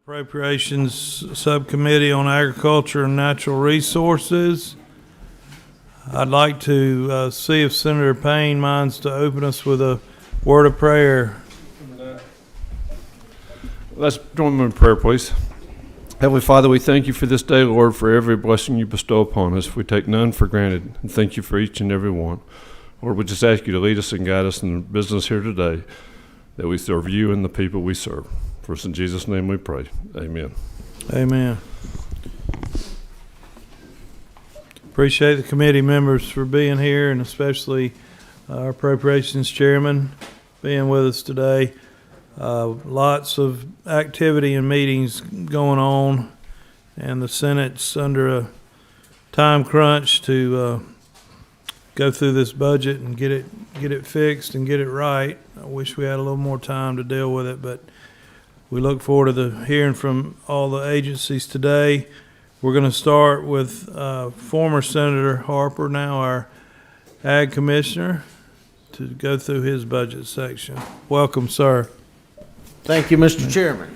Appropriations Subcommittee on Agriculture and Natural Resources. I'd like to see if Senator Payne minds to open us with a word of prayer. Let's join me in prayer, please. Heavenly Father, we thank you for this day, Lord, for every blessing you bestow upon us. We take none for granted, and thank you for each and every one. Lord, we just ask you to lead us and guide us in the business here today, that we serve you and the people we serve. For us in Jesus' name we pray. Amen. Amen. Appreciate the committee members for being here, and especially our Appropriations Chairman being with us today. Lots of activity and meetings going on, and the Senate's under a time crunch to go through this budget and get it fixed and get it right. I wish we had a little more time to deal with it, but we look forward to hearing from all the agencies today. We're going to start with former Senator Harper, now our Ag Commissioner, to go through his budget section. Welcome, sir. Thank you, Mr. Chairman.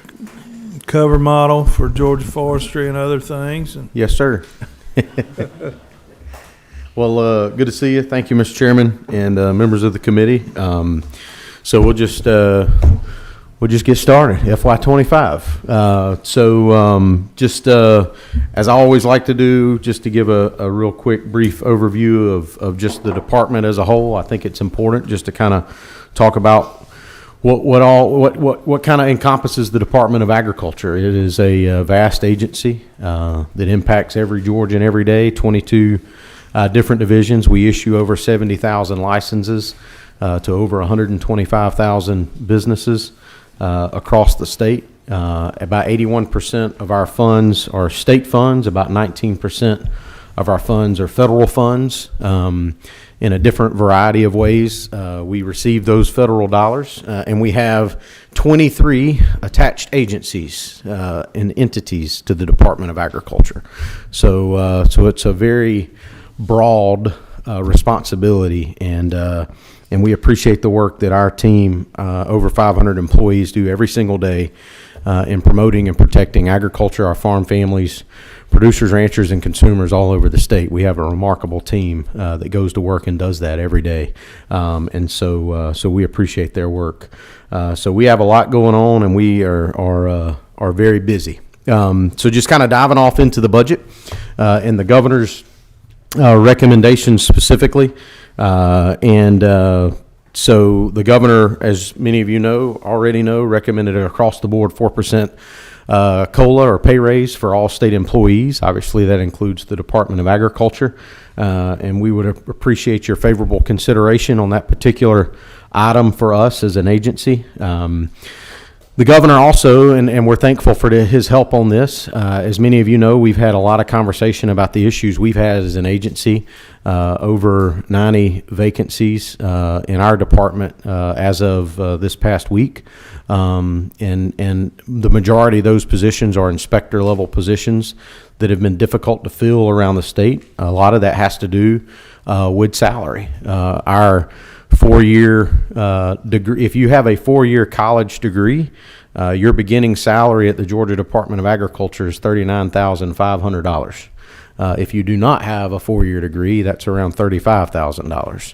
Cover model for Georgia Forestry and other things. Yes, sir. Well, good to see you. Thank you, Mr. Chairman, and members of the committee. So we'll just get started. FY25. Just as I always like to do, just to give a real quick, brief overview of just the department as a whole. I think it's important just to kind of talk about what kind of encompasses the Department of Agriculture. It is a vast agency that impacts every Georgian every day. 22 different divisions. We issue over 70,000 licenses to over 125,000 businesses across the state. About 81% of our funds are state funds. About 19% of our funds are federal funds. In a different variety of ways, we receive those federal dollars, and we have 23 attached agencies and entities to the Department of Agriculture. So it's a very broad responsibility, and we appreciate the work that our team, over 500 employees, do every single day in promoting and protecting agriculture, our farm families, producers, ranchers, and consumers all over the state. We have a remarkable team that goes to work and does that every day, so we appreciate their work. So we have a lot going on, and we are very busy. So just kind of diving off into the budget and the governor's recommendations specifically, so the governor, as many of you already know, recommended an across-the-board 4% COLA or pay raise for all state employees. Obviously, that includes the Department of Agriculture, and we would appreciate your favorable consideration on that particular item for us as an agency. The governor also, and we're thankful for his help on this. As many of you know, we've had a lot of conversation about the issues we've had as an agency. Over 90 vacancies in our department as of this past week. And the majority of those positions are inspector level positions that have been difficult to fill around the state. A lot of that has to do with salary. Our 4-year degree, if you have a 4-year college degree, your beginning salary at the Georgia Department of Agriculture is $39,500. If you do not have a 4-year degree, that's around $35,000.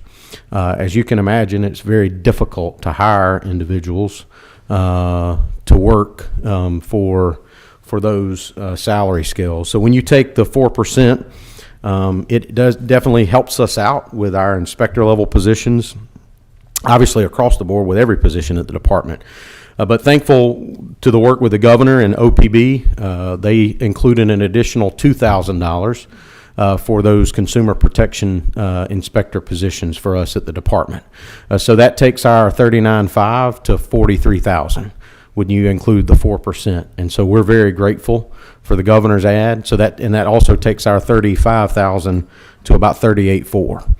As you can imagine, it's very difficult to hire individuals to work for those salary scales. So when you take the 4%, it definitely helps us out with our inspector level positions, obviously across the board with every position at the department. But thankful to the work with the governor and OPB, they included an additional $2,000 for those consumer protection inspector positions for us at the department. So that takes our $39,500 to $43,000 when you include the 4%. And so we're very grateful for the governor's ad. So that also takes our $35,000 to about $38,400.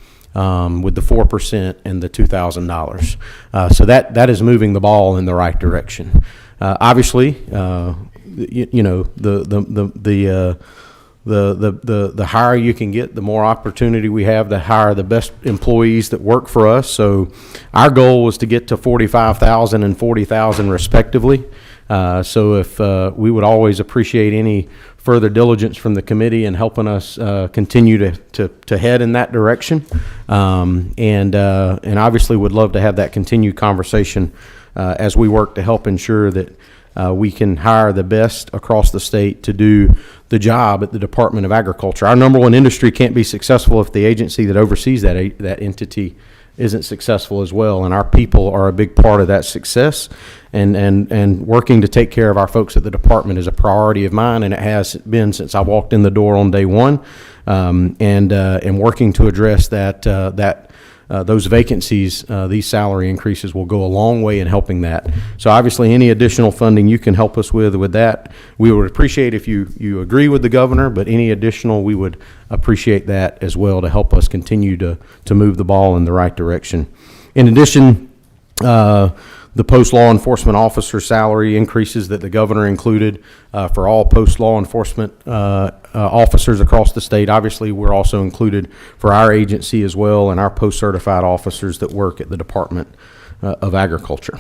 With the 4% and the $2,000. So that is moving the ball in the right direction. Obviously, the higher you can get, the more opportunity we have to hire the best employees that work for us. So our goal was to get to 45,000 and 40,000 respectively. So if we would always appreciate any further diligence from the committee in helping us continue to head in that direction, and obviously would love to have that continued conversation as we work to help ensure that we can hire the best across the state to do the job at the Department of Agriculture. Our number one industry can't be successful if the agency that oversees that entity isn't successful as well, and our people are a big part of that success, and working to take care of our folks at the department is a priority of mine, and it has been since I walked in the door on day one, and working to address those vacancies, these salary increases will go a long way in helping that. So obviously any additional funding you can help us with that, we would appreciate if you agree with the governor, but any additional, we would appreciate that as well to help us continue to move the ball in the right direction. In addition, the post-law enforcement officer salary increases that the governor included for all post-law enforcement officers across the state. Obviously, we're also included for our agency as well, and our post-certified officers that work at the Department of Agriculture.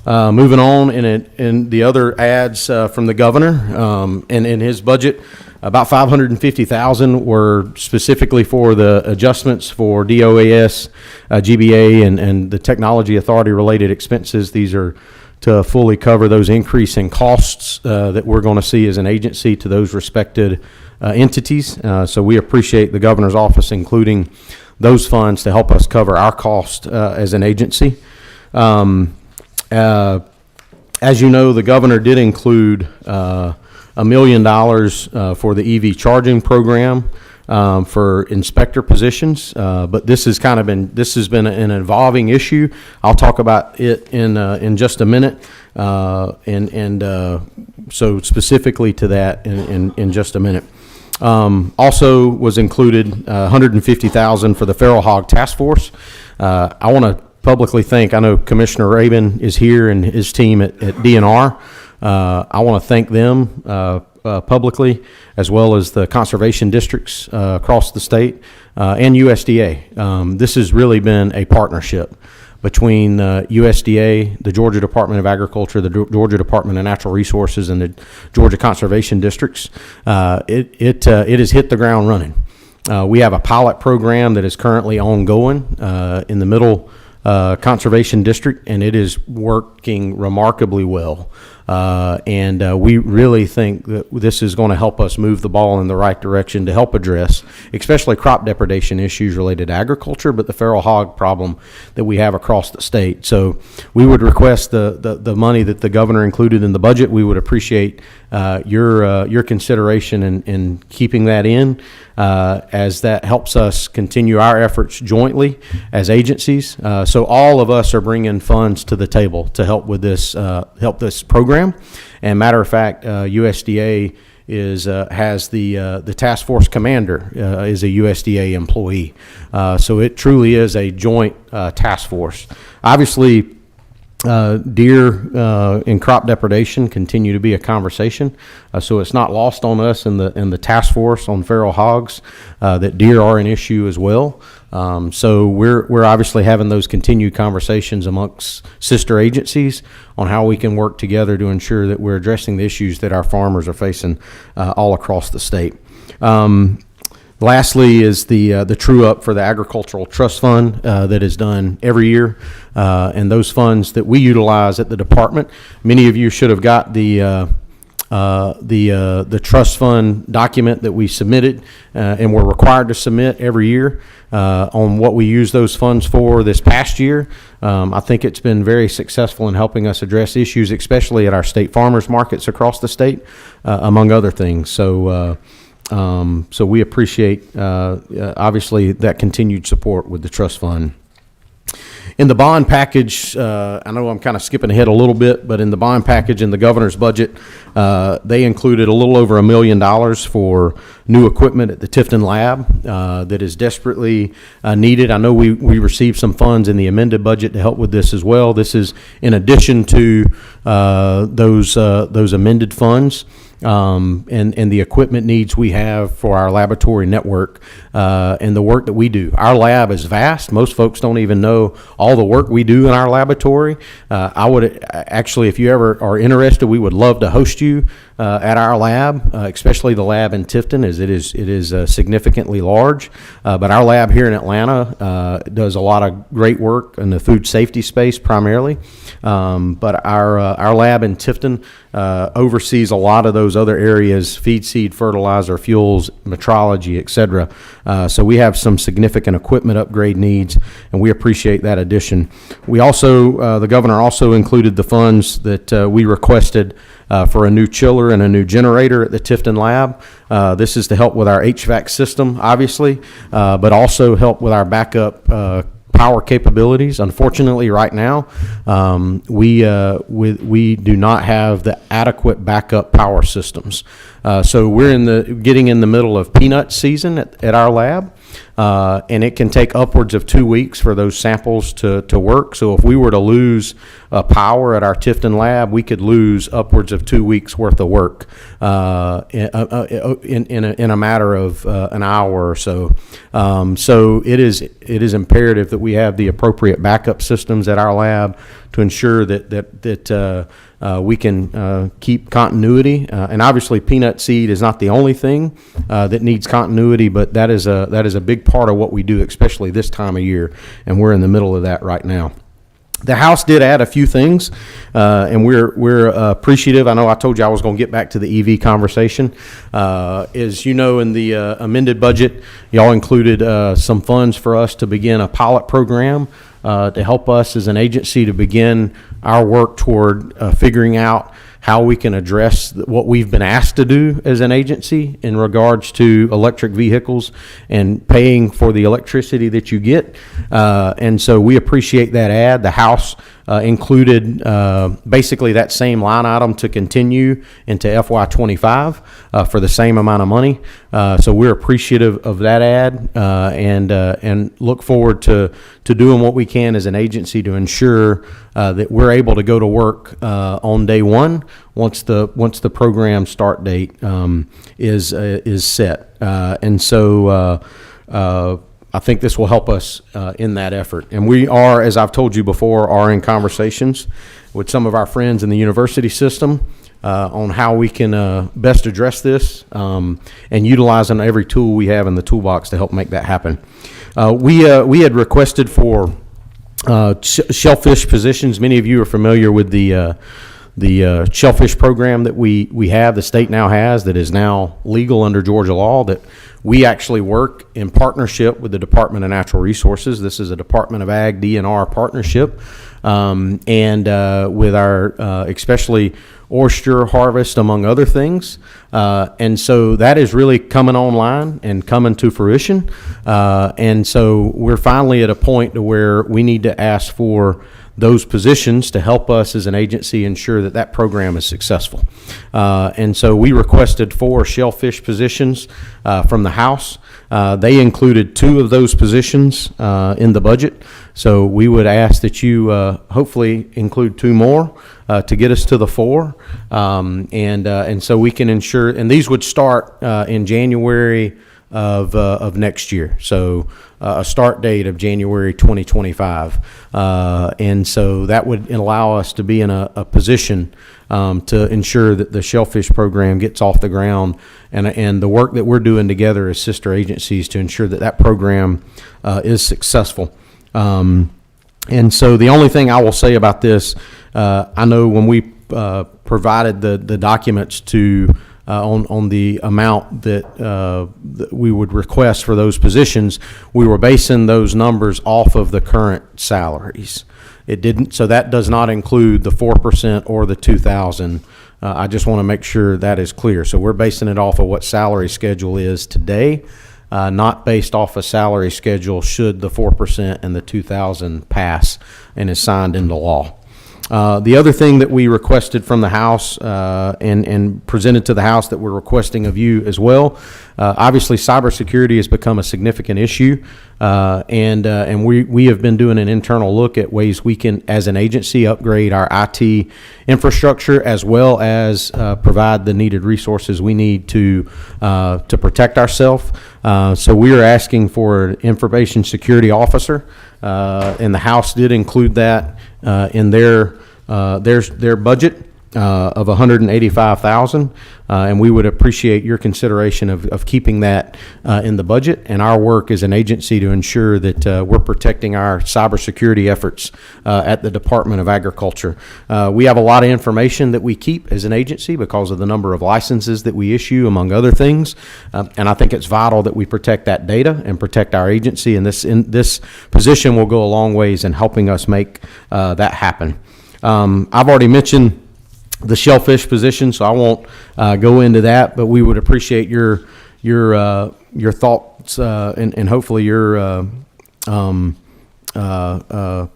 Moving on, in the other ads from the governor, and in his budget, about $550,000 were specifically for the adjustments for DOAS, GBA, and the technology authority related expenses. These are to fully cover those increasing costs that we're going to see as an agency to those respected entities. So we appreciate the governor's office including those funds to help us cover our cost as an agency. As you know, the governor did include $1 million for the EV charging program for inspector positions, but this has been an evolving issue. I'll talk about it in just a minute, so specifically to that in just a minute. Also was included $150,000 for the feral hog task force. I want to publicly thank, I know Commissioner Rabin is here and his team at DNR. I want to thank them publicly, as well as the conservation districts across the state and USDA. This has really been a partnership between USDA, the Georgia Department of Agriculture, the Georgia Department of Natural Resources, and the Georgia conservation districts. It has hit the ground running. We have a pilot program that is currently ongoing in the Middle Conservation District, and it is working remarkably well. And we really think that this is going to help us move the ball in the right direction to help address, especially crop depredation issues related to agriculture, but the feral hog problem that we have across the state. So we would request the money that the governor included in the budget. We would appreciate your consideration in keeping that in, as that helps us continue our efforts jointly as agencies. So all of us are bringing funds to the table to help with this program. And matter of fact, USDA has the task force commander is a USDA employee. So it truly is a joint task force. Obviously, deer and crop depredation continue to be a conversation, so it's not lost on us in the task force on feral hogs that deer are an issue as well. So we're obviously having those continued conversations amongst sister agencies on how we can work together to ensure that we're addressing the issues that our farmers are facing all across the state. Lastly is the true up for the agricultural trust fund that is done every year, and those funds that we utilize at the department. Many of you should have got the trust fund document that we submitted and we're required to submit every year on what we use those funds for this past year. I think it's been very successful in helping us address issues, especially at our state farmers markets across the state, among other things. So we appreciate, obviously, that continued support with the trust fund. In the bond package, I know I'm kind of skipping ahead a little bit, but in the bond package in the governor's budget, they included a little over $1 million for new equipment at the Tifton Lab that is desperately needed. I know we received some funds in the amended budget to help with this as well. This is in addition to those amended funds. and the equipment needs we have for our laboratory network and the work that we do. Our lab is vast. Most folks don't even know all the work we do in our laboratory. I would actually, if you ever are interested, we would love to host you at our lab, especially the lab in Tifton, as it is significantly large. But our lab here in Atlanta does a lot of great work in the food safety space primarily. But our lab in Tifton oversees a lot of those other areas: feed, seed, fertilizer, fuels, metrology, et cetera. So we have some significant equipment upgrade needs, and we appreciate that addition. We also, the governor also included the funds that we requested for a new chiller and a new generator at the Tifton lab. This is to help with our HVAC system, obviously, but also help with our backup power capabilities. Unfortunately, right now, we do not have the adequate backup power systems. So we're getting in the middle of peanut season at our lab. And it can take upwards of 2 weeks for those samples to work. So if we were to lose power at our Tifton lab, we could lose upwards of 2 weeks worth of work in a matter of an hour or so. So it is imperative that we have the appropriate backup systems at our lab to ensure that we can keep continuity. And obviously, peanut seed is not the only thing that needs continuity, but that is a big part of what we do, especially this time of year, and we're in the middle of that right now. The House did add a few things, and we're appreciative. I know I told you I was going to get back to the EV conversation. As you know, in the amended budget, y'all included some funds for us to begin a pilot program to help us as an agency to begin our work toward figuring out how we can address what we've been asked to do as an agency in regards to electric vehicles and paying for the electricity that you get. And so we appreciate that add. The House included basically that same line item to continue into FY25 for the same amount of money. So we're appreciative of that add and look forward to doing what we can as an agency to ensure that we're able to go to work on day one once the program start date is set. And so I think this will help us in that effort. And we are, as I've told you before, are in conversations with some of our friends in the university system on how we can best address this and utilizing every tool we have in the toolbox to help make that happen. We had requested for shellfish positions. Many of you are familiar with the shellfish program that we have, the state now has, that is now legal under Georgia law, that we actually work in partnership with the Department of Natural Resources. This is a Department of Ag DNR partnership, and with our especially oyster harvest, among other things. And so that is really coming online and coming to fruition. And so we're finally at a point to where we need to ask for those positions to help us as an agency ensure that that program is successful. And so we requested 4 shellfish positions from the House. They included 2 of those positions in the budget. So we would ask that you hopefully include 2 more to get us to the 4. And so we can ensure, and these would start in January of next year. So a start date of January 2025. And so that would allow us to be in a position to ensure that the shellfish program gets off the ground, and the work that we're doing together as sister agencies to ensure that that program is successful. And so the only thing I will say about this, I know when we provided the documents to on the amount that we would request for those positions, we were basing those numbers off of the current salaries. It didn't, so that does not include the 4% or the 2,000. I just want to make sure that is clear. So we're basing it off of what salary schedule is today, not based off a salary schedule should the 4% and the 2,000 pass and is signed into law. The other thing that we requested from the House and presented to the House that we're requesting of you as well, obviously cybersecurity has become a significant issue, and we have been doing an internal look at ways we can, as an agency, upgrade our IT infrastructure as well as provide the needed resources we need to protect ourselves. So we are asking for an information security officer, and the House did include that in their budget of $185,000, and we would appreciate your consideration of keeping that in the budget and our work as an agency to ensure that we're protecting our cybersecurity efforts at the Department of Agriculture. We have a lot of information that we keep as an agency because of the number of licenses that we issue, among other things, and I think it's vital that we protect that data and protect our agency, and this position will go a long ways in helping us make that happen. I've already mentioned the shellfish position, so I won't go into that, but we would appreciate your thoughts and hopefully your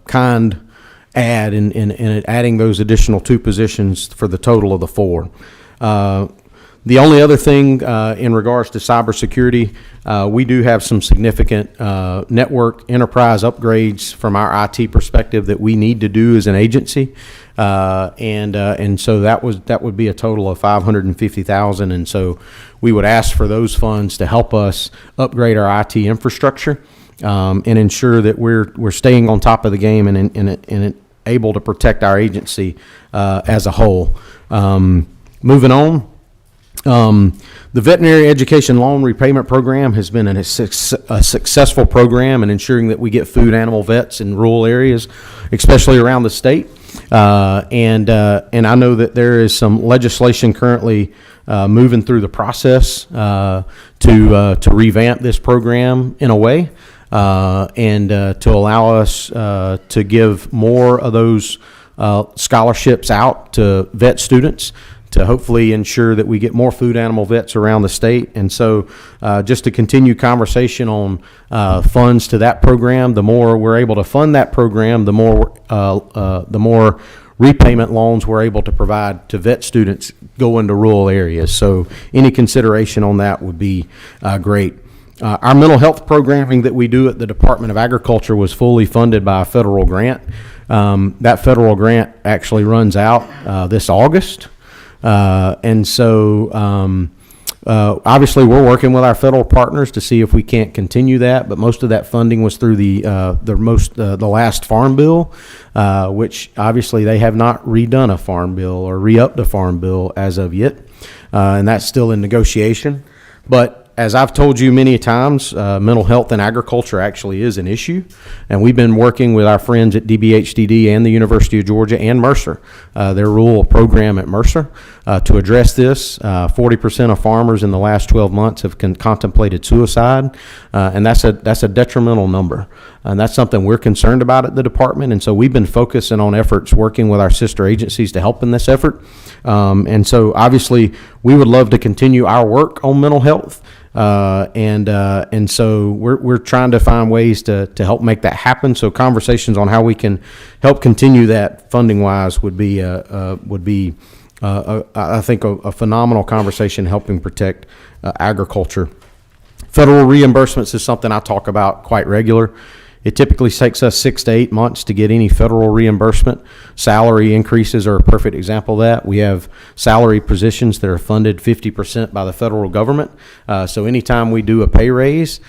kind add in adding those additional 2 positions for the total of the 4. The only other thing in regards to cybersecurity, we do have some significant network enterprise upgrades from our IT perspective that we need to do as an agency, and so that would be a total of $550,000, and so we would ask for those funds to help us upgrade our IT infrastructure and ensure that we're staying on top of the game and able to protect our agency as a whole. Moving on. The Veterinary Education Loan Repayment Program has been a successful program in ensuring that we get food animal vets in rural areas, especially around the state. And I know that there is some legislation currently moving through the process to revamp this program in a way and to allow us to give more of those scholarships out to vet students, to hopefully ensure that we get more food animal vets around the state. And so just to continue conversation on funds to that program, the more we're able to fund that program, the more repayment loans we're able to provide to vet students go into rural areas. So any consideration on that would be great. Our mental health programming that we do at the Department of Agriculture was fully funded by a federal grant. That federal grant actually runs out this August. And so obviously we're working with our federal partners to see if we can't continue that, but most of that funding was through the last farm bill, which obviously they have not redone a farm bill or re-upped a farm bill as of yet, and that's still in negotiation. But as I've told you many times, mental health in agriculture actually is an issue, and we've been working with our friends at DBHDD and the University of Georgia and Mercer, their rural program at Mercer, to address this. 40% of farmers in the last 12 months have contemplated suicide, and that's a detrimental number, and that's something we're concerned about at the department. And so we've been focusing on efforts working with our sister agencies to help in this effort. And so obviously we would love to continue our work on mental health. And so we're trying to find ways to help make that happen. So conversations on how we can help continue that funding wise would be I think a phenomenal conversation helping protect agriculture. Federal reimbursements is something I talk about quite regular. It typically takes us 6 to 8 months to get any federal reimbursement. Salary increases are a perfect example of that. We have salary positions that are funded 50% by the federal government. So anytime we do a pay raise,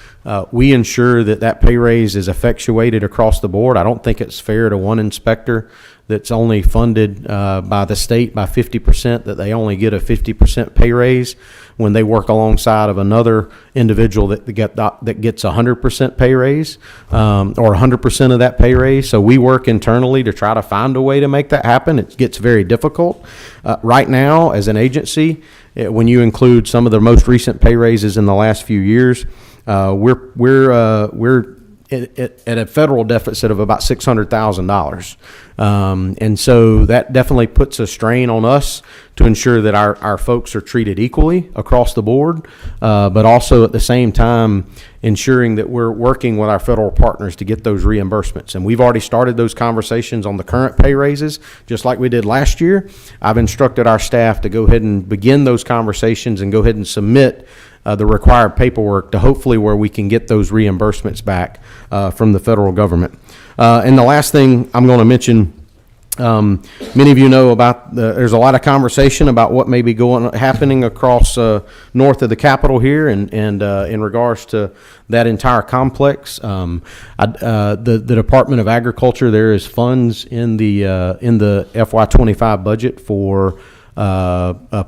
we ensure that pay raise is effectuated across the board. I don't think it's fair to one inspector that's only funded by the state by 50%, that they only get a 50% pay raise when they work alongside of another individual that gets 100% pay raise or 100% of that pay raise. So we work internally to try to find a way to make that happen. It gets very difficult. Right now, as an agency, when you include some of the most recent pay raises in the last few years, we're at a federal deficit of about $600,000. And so that definitely puts a strain on us to ensure that our folks are treated equally across the board, but also at the same time ensuring that we're working with our federal partners to get those reimbursements. And we've already started those conversations on the current pay raises, just like we did last year. I've instructed our staff to go ahead and begin those conversations and go ahead and submit the required paperwork to hopefully where we can get those reimbursements back from the federal government. And the last thing I'm going to mention, many of you know about there's a lot of conversation about what may be happening across north of the Capitol here, and in regards to that entire complex. The Department of Agriculture, there is funds in the FY25 budget for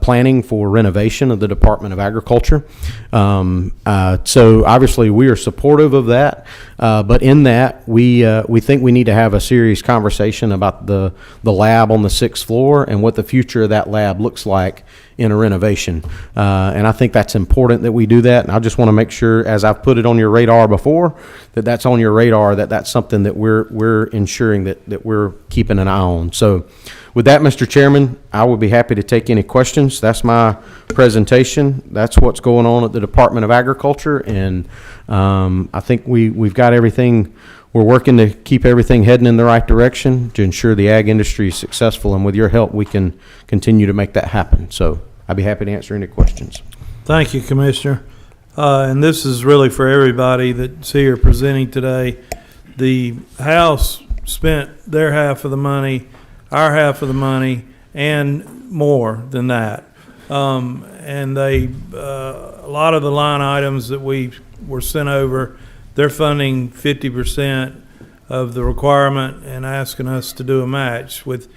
planning for renovation of the Department of Agriculture. So obviously we are supportive of that, but in that we think we need to have a serious conversation about the lab on the 6th floor and what the future of that lab looks like in a renovation. And I think that's important that we do that. And I just want to make sure, as I've put it on your radar before, that that's on your radar, that that's something that we're ensuring that we're keeping an eye on. So with that, Mr. Chairman, I would be happy to take any questions. That's my presentation. That's what's going on at the Department of Agriculture. And I think we've got everything. We're working to keep everything heading in the right direction to ensure the ag industry is successful. And with your help, we can continue to make that happen. So I'd be happy to answer any questions. Thank you, Commissioner. And this is really for everybody that's here presenting today. The House spent their half of the money, our half of the money, and more than that. And they, a lot of the line items that we were sent over, they're funding 50% of the requirement and asking us to do a match with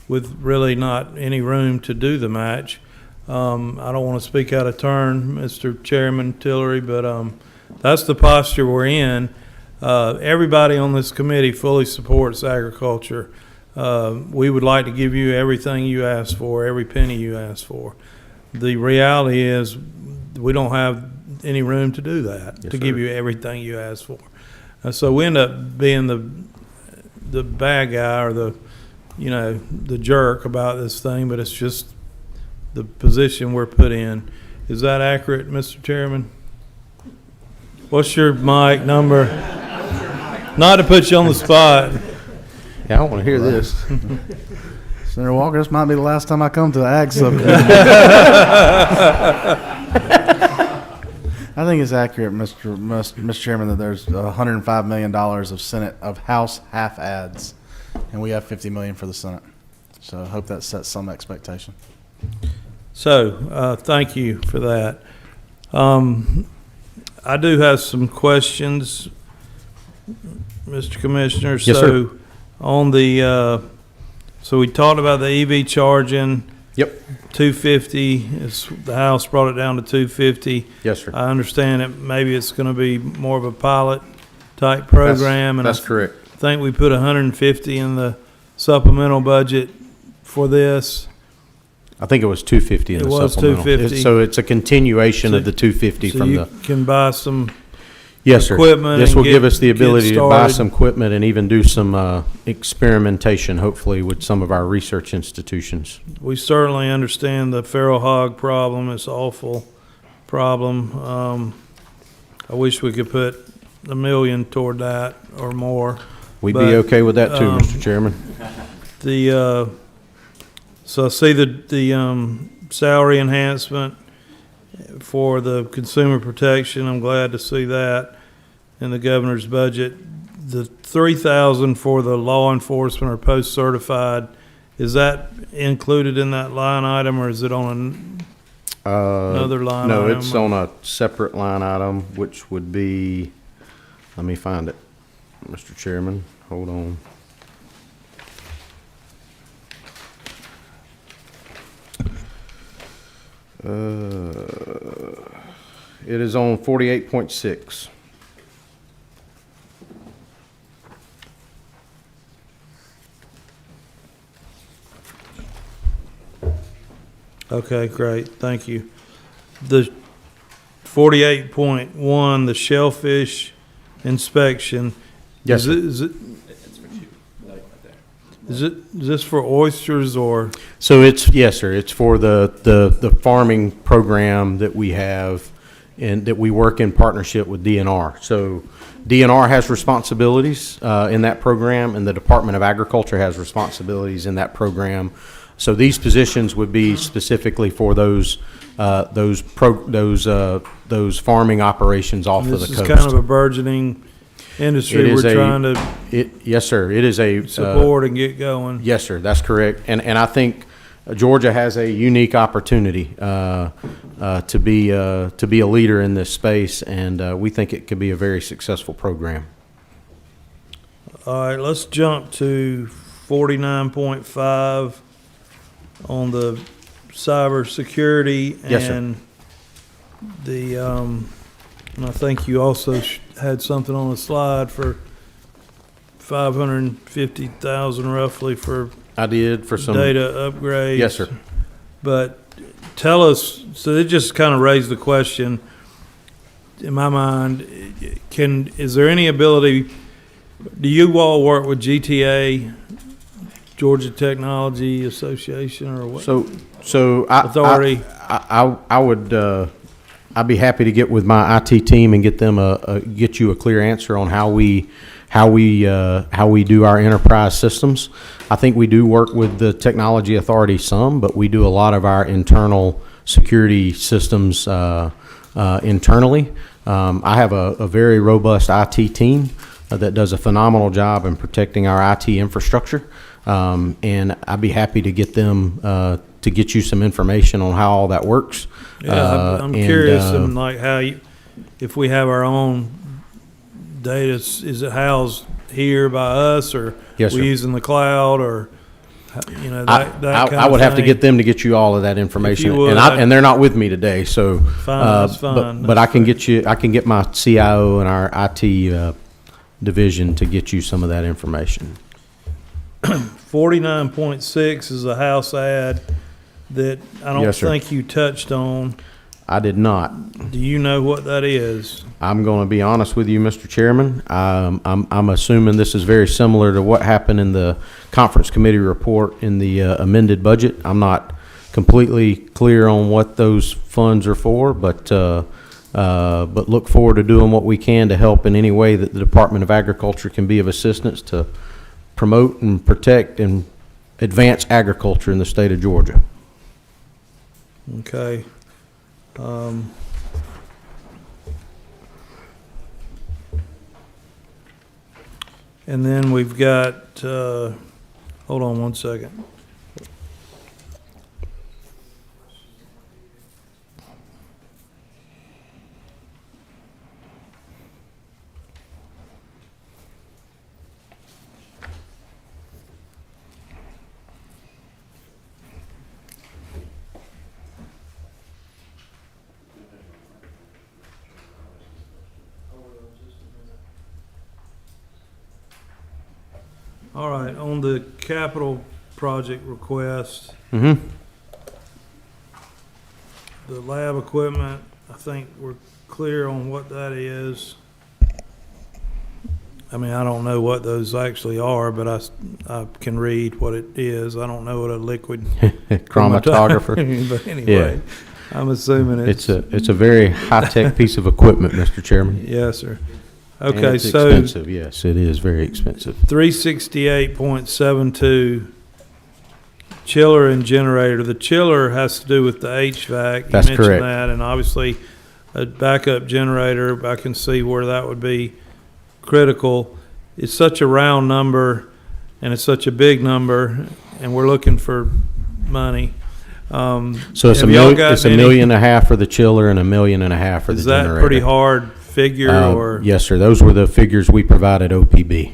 really not any room to do the match. I don't want to speak out of turn, Mr. Chairman Tillery, but that's the posture we're in. Everybody on this committee fully supports agriculture. We would like to give you everything you ask for, every penny you ask for. The reality is we don't have any room to do that, Yes, to sir. give you everything you ask for. So we end up being the bad guy or the jerk about this thing, but it's just the position we're put in. Is that accurate, Mr. Chairman? What's your mic number? Not to put you on the spot. Yeah, I want to hear this. Senator Walker, this might be the last time I come to the Ag Subcommittee. I think it's accurate, Mr. Chairman, that there's $105 million of House half ads, and we have $50 million for the Senate. So I hope that sets some expectation. So, thank you for that. I do have some questions, Mr. Commissioner. Yes, sir. On the, so we talked about the EV charging. Yep. 250, the House brought it down to 250. Yes, sir. I understand that maybe it's going to be more of a pilot type program. That's I correct. think we put 150 in the supplemental budget for this. I think it was 250 in It the was supplemental. 250. So it's a continuation of the 250 So from you the. can buy some Yes, sir. equipment This and will get- give us the get ability to buy started. some equipment and even do some experimentation, hopefully, with some of our research institutions. We certainly understand the feral hog problem. It's an awful problem. I wish we could put $1 million toward that or more. We'd But, be okay with that too, Mr. Chairman. The so I see the salary enhancement for the consumer protection. I'm glad to see that in the governor's budget. The $3,000 for the law enforcement or post certified, is that included in that line item, or is it on another line No, item? it's on a separate line item, which would be, let me find it, Mr. Chairman, hold on. It is on 48.6. Okay, great, thank you. The 48.1, the shellfish inspection. Yes, sir. Is this for oysters or? So it's, yes, sir, it's for the farming program that we have and that we work in partnership with DNR. So DNR has responsibilities in that program, and the Department of Agriculture has responsibilities in that program. So these positions would be specifically for those farming operations off of the coast. This is kind of a burgeoning industry we're trying to yes, sir. It is a support and get going. Yes, sir. That's correct. And I think Georgia has a unique opportunity to be a leader in this space, and we think it could be a very successful program. All right, let's jump to 49.5 on the cybersecurity Yes, sir. and the and I think you also had something on the slide for 550,000 roughly for I did for some data upgrades. Yes, sir. But tell us, so it just kind of raised the question in my mind, is there any ability, do you all work with GTA, Georgia Technology Association, or what? So Authority. I would I'd be happy to get with my IT team and get them get you a clear answer on how we do our enterprise systems. I think we do work with the Technology Authority some, but we do a lot of our internal security systems internally. I have a very robust IT team that does a phenomenal job in protecting our IT infrastructure, and I'd be happy to get them to get you some information on how all that works. Yeah, I'm curious, and like how if we have our own data, is it housed here by us, or Yes, we sir. using the cloud, or that kind I would of have to thing? get them to get you all of that information, If you would, and they're not with me today, so That's fine. But I can get my CIO and our IT division to get you some of that information. 49.6 is a house ad that I don't Yes, sir. think you touched on. I did not. Do you know what that is? I'm going to be honest with you, Mr. Chairman. I'm assuming this is very similar to what happened in the conference committee report in the amended budget. I'm not completely clear on what those funds are for, but look forward to doing what we can to help in any way that the Department of Agriculture can be of assistance to promote and protect and advance agriculture in the state of Georgia. Okay. And then we've got, hold on one second. All right, on the capital project request, Mm-hmm. the lab equipment, I think we're clear on what that is. I mean, I don't know what those actually are, but I can read what it is. I don't know what a liquid Chromatographer. But anyway, I'm assuming It's a very high-tech piece of equipment, Mr. Chairman. yes, sir. And Okay, it's so expensive. Yes, it is very expensive. 368.72 chiller and generator. The chiller has to do with the HVAC. That's You mentioned correct. that, and obviously a backup generator, I can see where that would be critical. It's such a round number, and it's such a big number, and we're looking for money. So it's have y'all got it's $1.5 million for the chiller and $1.5 million for the Is generator. that pretty hard figure, or? Yes, sir. Those were the figures we provided OPB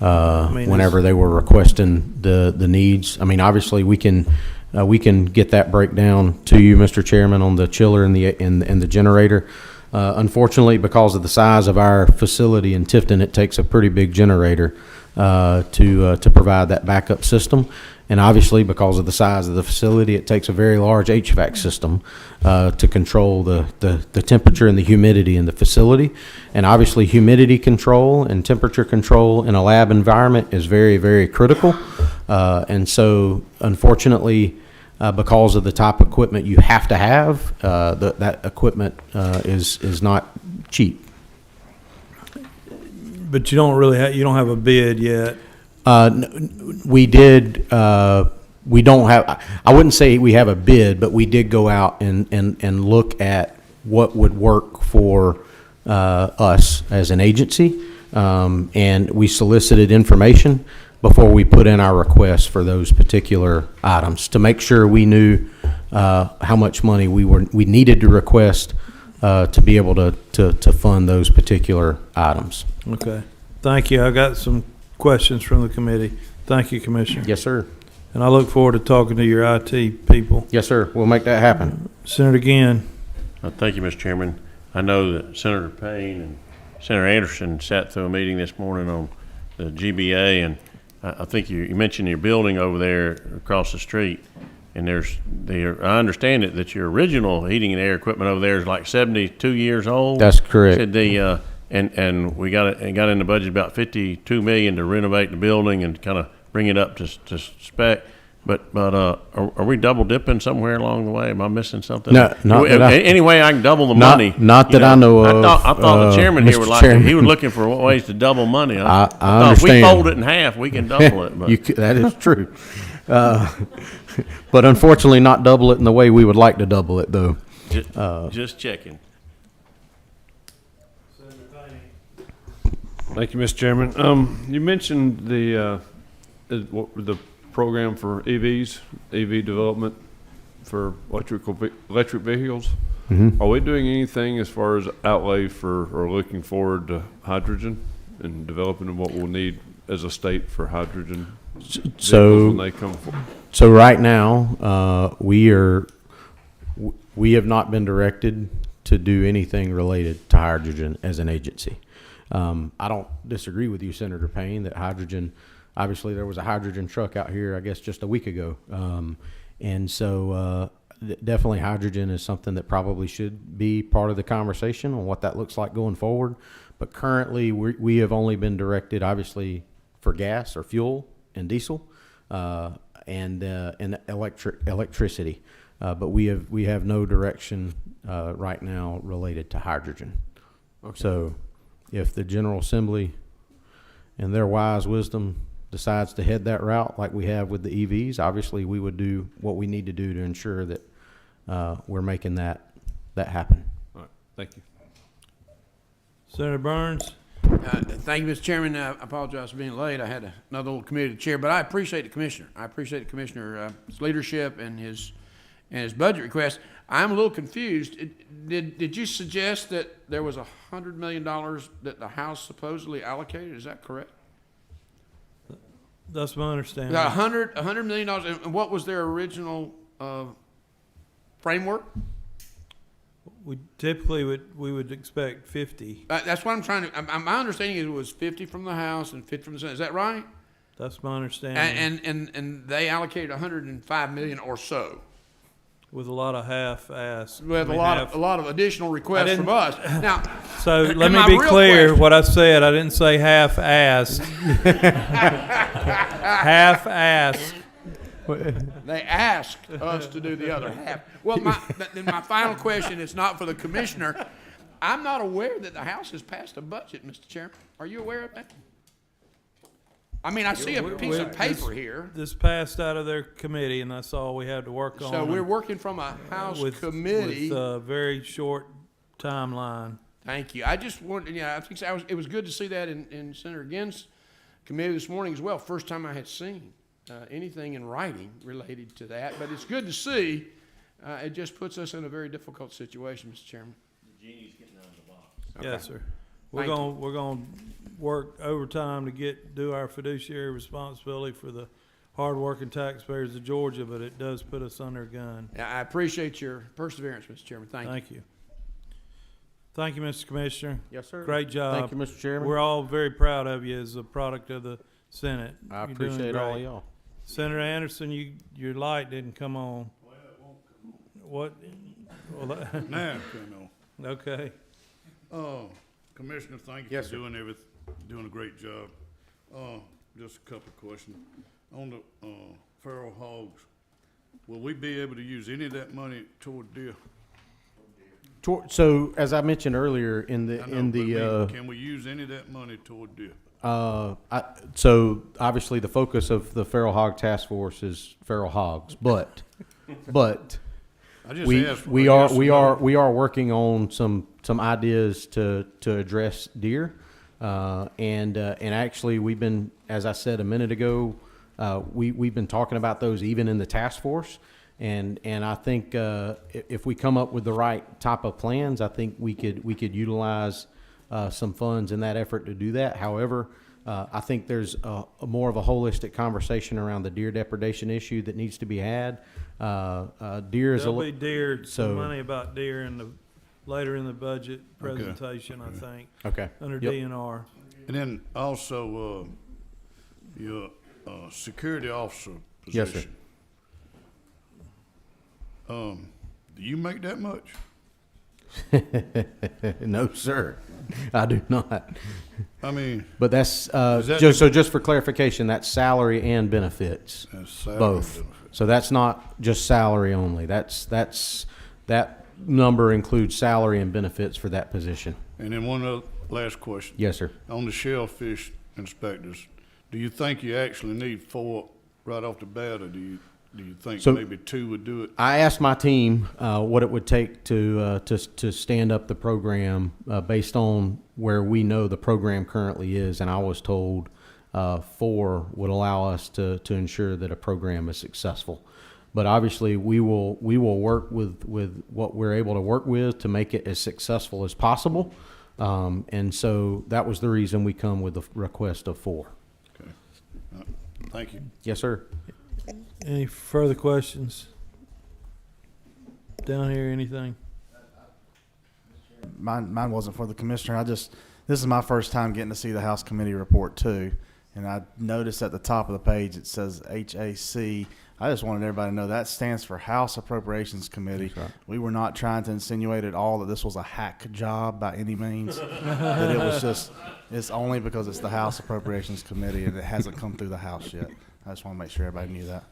mean, whenever they were requesting the needs. I mean, obviously we can get that breakdown to you, Mr. Chairman, on the chiller and the generator. Unfortunately, because of the size of our facility in Tifton, it takes a pretty big generator to provide that backup system. And obviously, because of the size of the facility, it takes a very large HVAC system to control the temperature and the humidity in the facility. And obviously, humidity control and temperature control in a lab environment is very, very critical. And so, unfortunately, because of the type of equipment you have to have, that equipment is not cheap. But you don't really you don't have a bid yet. We did, we don't have, I wouldn't say we have a bid, but we did go out and look at what would work for us as an agency. And we solicited information before we put in our request for those particular items to make sure we knew how much money we needed to request to be able to fund those particular items. Okay. Thank you. I got some questions from the committee. Thank you, Commissioner. Yes, sir. And I look forward to talking to your IT people. Yes, sir. We'll make that happen. Senator Ginn. Thank you, Mr. Chairman. I know that Senator Payne and Senator Anderson sat through a meeting this morning on the GBA, and I think you mentioned your building over there across the street, and I understand it that your original heating and air equipment over there is like 72 years old. That's correct. Said and we got in the budget about $52 million to renovate the building and kind of bring it up to spec. But are we double dipping somewhere along the way? Am I missing something? No, any way I can double the money. Not that I know of. I thought the chairman here Mr. would Chairman. he was looking for ways to double money. I thought understand. if we fold it in half, we can double it. But That is true. But unfortunately, not double it in the way we would like to double it, though. just checking. Thank you, Mr. Chairman. You mentioned the program for EVs, EV development for electric vehicles. Mm-hmm. Are we doing anything as far as outlay for or looking forward to hydrogen and developing what we'll need as a state for hydrogen vehicles when they come forward? So right now, we have not been directed to do anything related to hydrogen as an agency. I don't disagree with you, Senator Payne, that hydrogen, obviously there was a hydrogen truck out here, I guess, just a week ago. And so definitely hydrogen is something that probably should be part of the conversation on what that looks like going forward. But currently we have only been directed, obviously, for gas or fuel and diesel and electricity. But we have no direction right now related to hydrogen. Okay. So if the General Assembly in their wise wisdom decides to head that route like we have with the EVs, obviously we would do what we need to do to ensure that we're making that happen. All right. Thank you. Senator Burns. Thank you, Mr. Chairman. I apologize for being late. I had another little committee to chair, but I appreciate the commissioner. I appreciate the commissioner's leadership and his budget request. I'm a little confused. Did you suggest that there was $100 million that the House supposedly allocated? Is that correct? That's my understanding. $100 million. And what was their original framework? We typically would expect 50. That's what I'm trying to. My understanding is it was 50 from the House and 50 from the Senate. Is that right? That's my understanding. And they allocated $105 million or so. With a lot of half-ass. With a lot of additional requests from us. Now, so let me be clear. What I said, I didn't say half-ass. Half-ass. They asked us to do the other half. Well, then my final question is not for the commissioner. I'm not aware that the House has passed a budget, Mr. Chairman. Are you aware of that? I mean, I see a piece of paper here. This passed out of their committee, and that's all we had to work on. So we're working from a House committee. With a very short timeline. Thank you. I just wanted, I think it was good to see that in Senator Ginn's committee this morning as well. First time I had seen anything in writing related to that, but it's good to see. It just puts us in a very difficult situation, Mr. Chairman. The genie's getting out of the box. Okay. Yes, sir. We're gonna work overtime to do our fiduciary responsibility for the hard-working taxpayers of Georgia, but it does put us under a gun. I appreciate your perseverance, Mr. Chairman. Thank you. Thank you, Mr. Commissioner. Yes, sir. Great job. Thank you, Mr. Chairman. We're all very proud of you as a product of the Senate. I You're doing appreciate all great. y'all. Senator Anderson, your light didn't come on. What? Well, that, Now it came on. okay. Commissioner, thank you Yes, for doing a great job. Just a couple of questions. On the, feral hogs, will we be able to use any of that money toward deer? So, as I mentioned earlier, in the I know, in but I the mean, can we use any of that money toward deer? so obviously the focus of the feral hog task force is feral hogs, but I just we asked. we I are guess we no. are we are working on some ideas to address deer, and actually we've been, as I said a minute ago, we've been talking about those even in the task force, and I think if we come up with the right type of plans, I think we could utilize some funds in that effort to do that. However, I think there's a more of a holistic conversation around the deer depredation issue that needs to be had. Deer is There'll be deer, so- some money about deer later in the budget presentation, I think, okay. under Yep. DNR. And then also, your, security officer Yes, position. Do you make that much? No, sir, I do not. I mean, But that's that- just for clarification, that's salary and benefits, that's salary both. benefit. So that's not just salary only. That number includes salary and benefits for that position. And then one other last question. Yes, sir. On the shellfish inspectors, do you think you actually need 4 right off the bat, or do you think So- maybe 2 would do it? I asked my team what it would take to stand up the program based on where we know the program currently is, and I was told 4 would allow us to ensure that a program is successful. But obviously, we will work with what we're able to work with to make it as successful as possible. And so that was the reason we come with the request of 4. Okay. Thank you. Yes, sir. Any further questions? Down here, anything? Mine wasn't for the commissioner. This is my first time getting to see the House Committee report too. And I noticed at the top of the page, it says HAC. I just wanted everybody to know that stands for House Appropriations Committee. That's right. We were not trying to insinuate at all that this was a hack job by any means. That it was just, it's only because it's the House Appropriations Committee and it hasn't come through the House yet. I just want to make sure everybody knew that.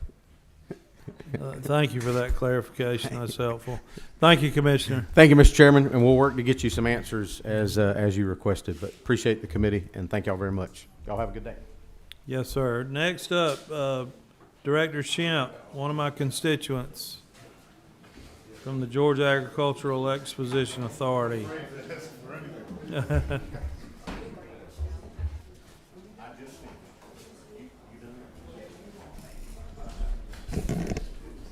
Thank you for that clarification. That's helpful. Thank you, Commissioner. Thank you, Mr. Chairman, and we'll work to get you some answers as you requested. But appreciate the committee, and thank y'all very much. Y'all have a good day. Yes, sir. Next up, Director Shemp, one of my constituents from the Georgia Agricultural Exposition Authority.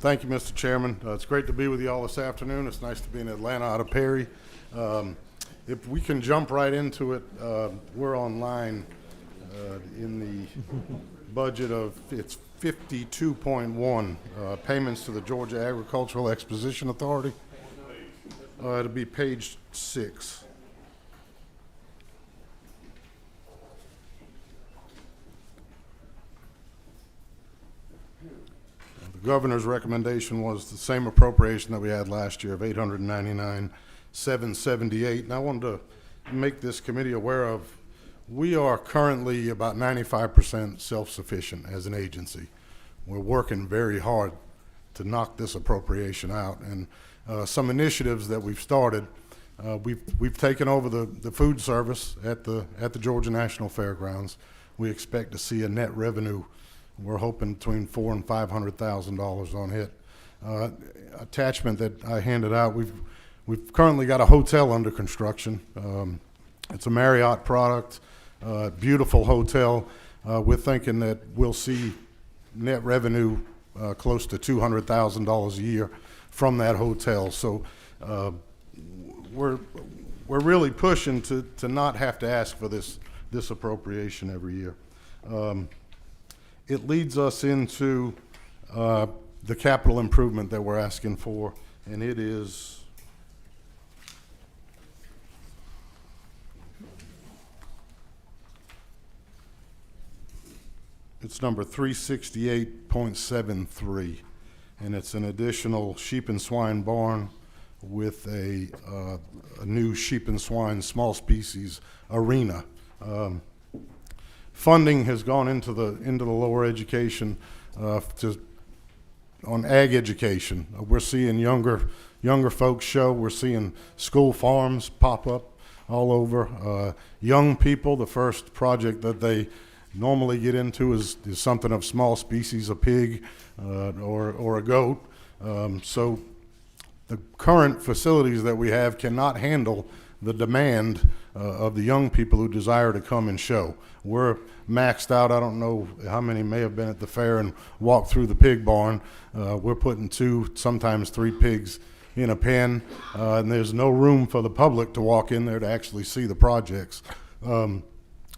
Thank you, Mr. Chairman. It's great to be with you all this afternoon. It's nice to be in Atlanta out of Perry. If we can jump right into it, we're on line in the budget of, it's 52.1, payments to the Georgia Agricultural Exposition Authority. It'll be page 6. The governor's recommendation was the same appropriation that we had last year of $899,778. And I wanted to make this committee aware of, we are currently about 95% self-sufficient as an agency. We're working very hard to knock this appropriation out. And some initiatives that we've started, we've taken over the food service at the Georgia National Fairgrounds. We expect to see a net revenue, we're hoping between $400,000 and $500,000 on it. Attachment that I handed out, we've currently got a hotel under construction. It's a Marriott product, beautiful hotel. We're thinking that we'll see net revenue close to $200,000 a year from that hotel. So we're really pushing to not have to ask for this appropriation every year. It leads us into the capital improvement that we're asking for, and it is It's number 368.73, and it's an additional sheep and swine barn with a new sheep and swine small species arena. Funding has gone into the lower education on ag education. We're seeing younger folks show. We're seeing school farms pop up all over. Young people, the first project that they normally get into is something of small species, a pig or a goat. So the current facilities that we have cannot handle the demand of the young people who desire to come and show. We're maxed out. I don't know how many may have been at the fair and walked through the pig barn. We're putting 2, sometimes 3 pigs in a pen, and there's no room for the public to walk in there to actually see the projects.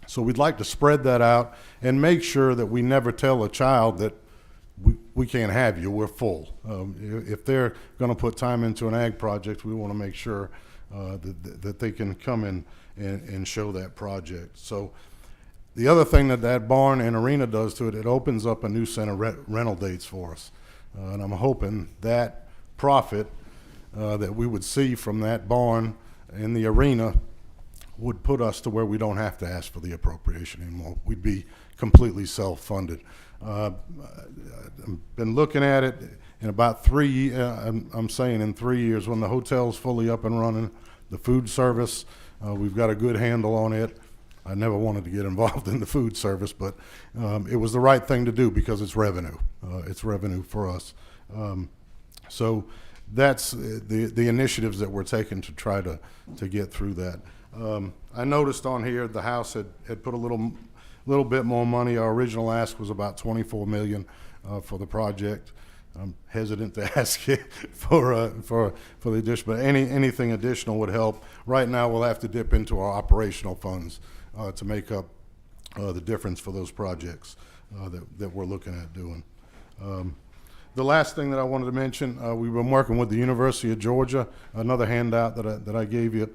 So we'd like to spread that out and make sure that we never tell a child that we can't have you, we're full. If they're going to put time into an ag project, we want to make sure that they can come in and show that project. So the other thing that barn and arena does to it, it opens up a new set of rental dates for us. And I'm hoping that profit that we would see from that barn and the arena would put us to where we don't have to ask for the appropriation anymore. We'd be completely self-funded. I've been looking at it in about 3, I'm saying in 3 years, when the hotel's fully up and running, the food service, we've got a good handle on it. I never wanted to get involved in the food service, but it was the right thing to do because it's revenue. It's revenue for us. So that's the initiatives that we're taking to try to get through that. I noticed on here the House had put a little bit more money. Our original ask was about $24 million for the project. I'm hesitant to ask for the addition, but anything additional would help. Right now, we'll have to dip into our operational funds to make up the difference for those projects that we're looking at doing. The last thing that I wanted to mention, we've been working with the University of Georgia. Another handout that I gave you.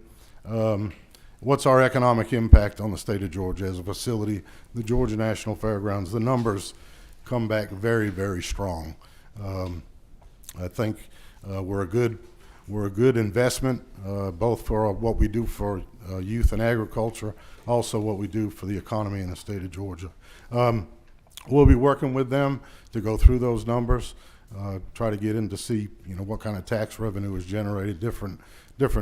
What's our economic impact on the state of Georgia as a facility? The Georgia National Fairgrounds, the numbers come back very, very strong. I think we're a good investment, both for what we do for youth and agriculture, also what we do for the economy in the state of Georgia. We'll be working with them to go through those numbers, try to get in to see what kind of tax revenue is generated, different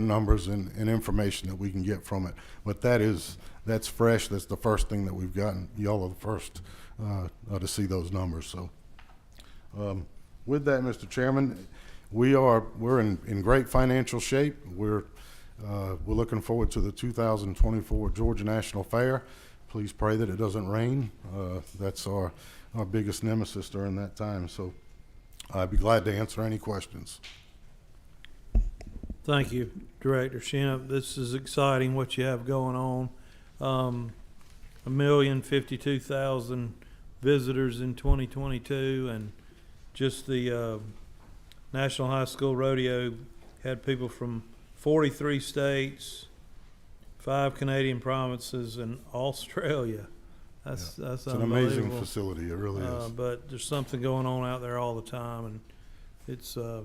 numbers and information that we can get from it. But that's fresh. That's the first thing that we've gotten. Y'all are the first to see those numbers. So with that, Mr. Chairman, we're in great financial shape. We're looking forward to the 2024 Georgia National Fair. Please pray that it doesn't rain. That's our biggest nemesis during that time. So I'd be glad to answer any questions. Thank you, Director Shemp. This is exciting what you have going on. 1,052,000 visitors in 2022, and just the National High School Rodeo had people from 43 states, 5 Canadian provinces, and Australia. That's It's an unbelievable. amazing facility. It really is. But there's something going on out there all the time, and it's a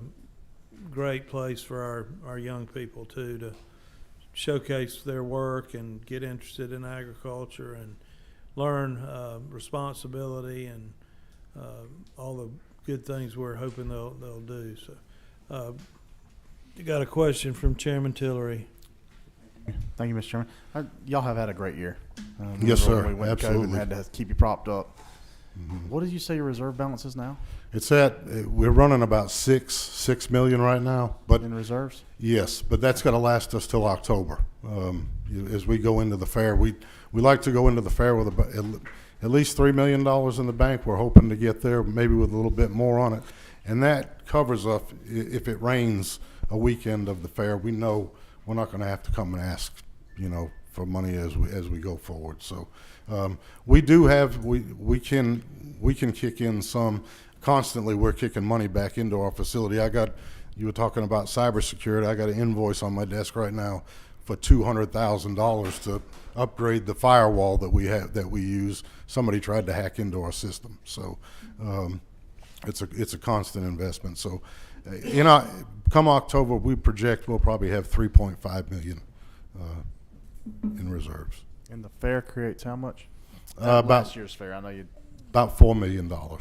great place for our young people too, to showcase their work and get interested in agriculture and learn responsibility and all the good things we're hoping they'll do. So you got a question from Chairman Tillery. Thank you, Mr. Chairman. Y'all have had a great year. Yes, sir. We went to COVID Absolutely. and had to keep you propped up. What did you say your reserve balance is now We're running about $6 million right now, but in reserves? yes, but that's going to last us till October. As we go into the fair, we like to go into the fair with at least $3 million in the bank. We're hoping to get there, maybe with a little bit more on it, and that covers us if it rains a weekend of the fair. We know we're not going to have to come and ask, for money as we go forward. So we do have we can kick in some. Constantly, we're kicking money back into our facility. You were talking about cybersecurity. I got an invoice on my desk right now for $200,000 to upgrade the firewall that we use. Somebody tried to hack into our system, so it's a constant investment. So, come October, we project we'll probably have 3.5 million in reserves. And the fair creates how much? About Last year's fair, I know you. about $4 million. Yep.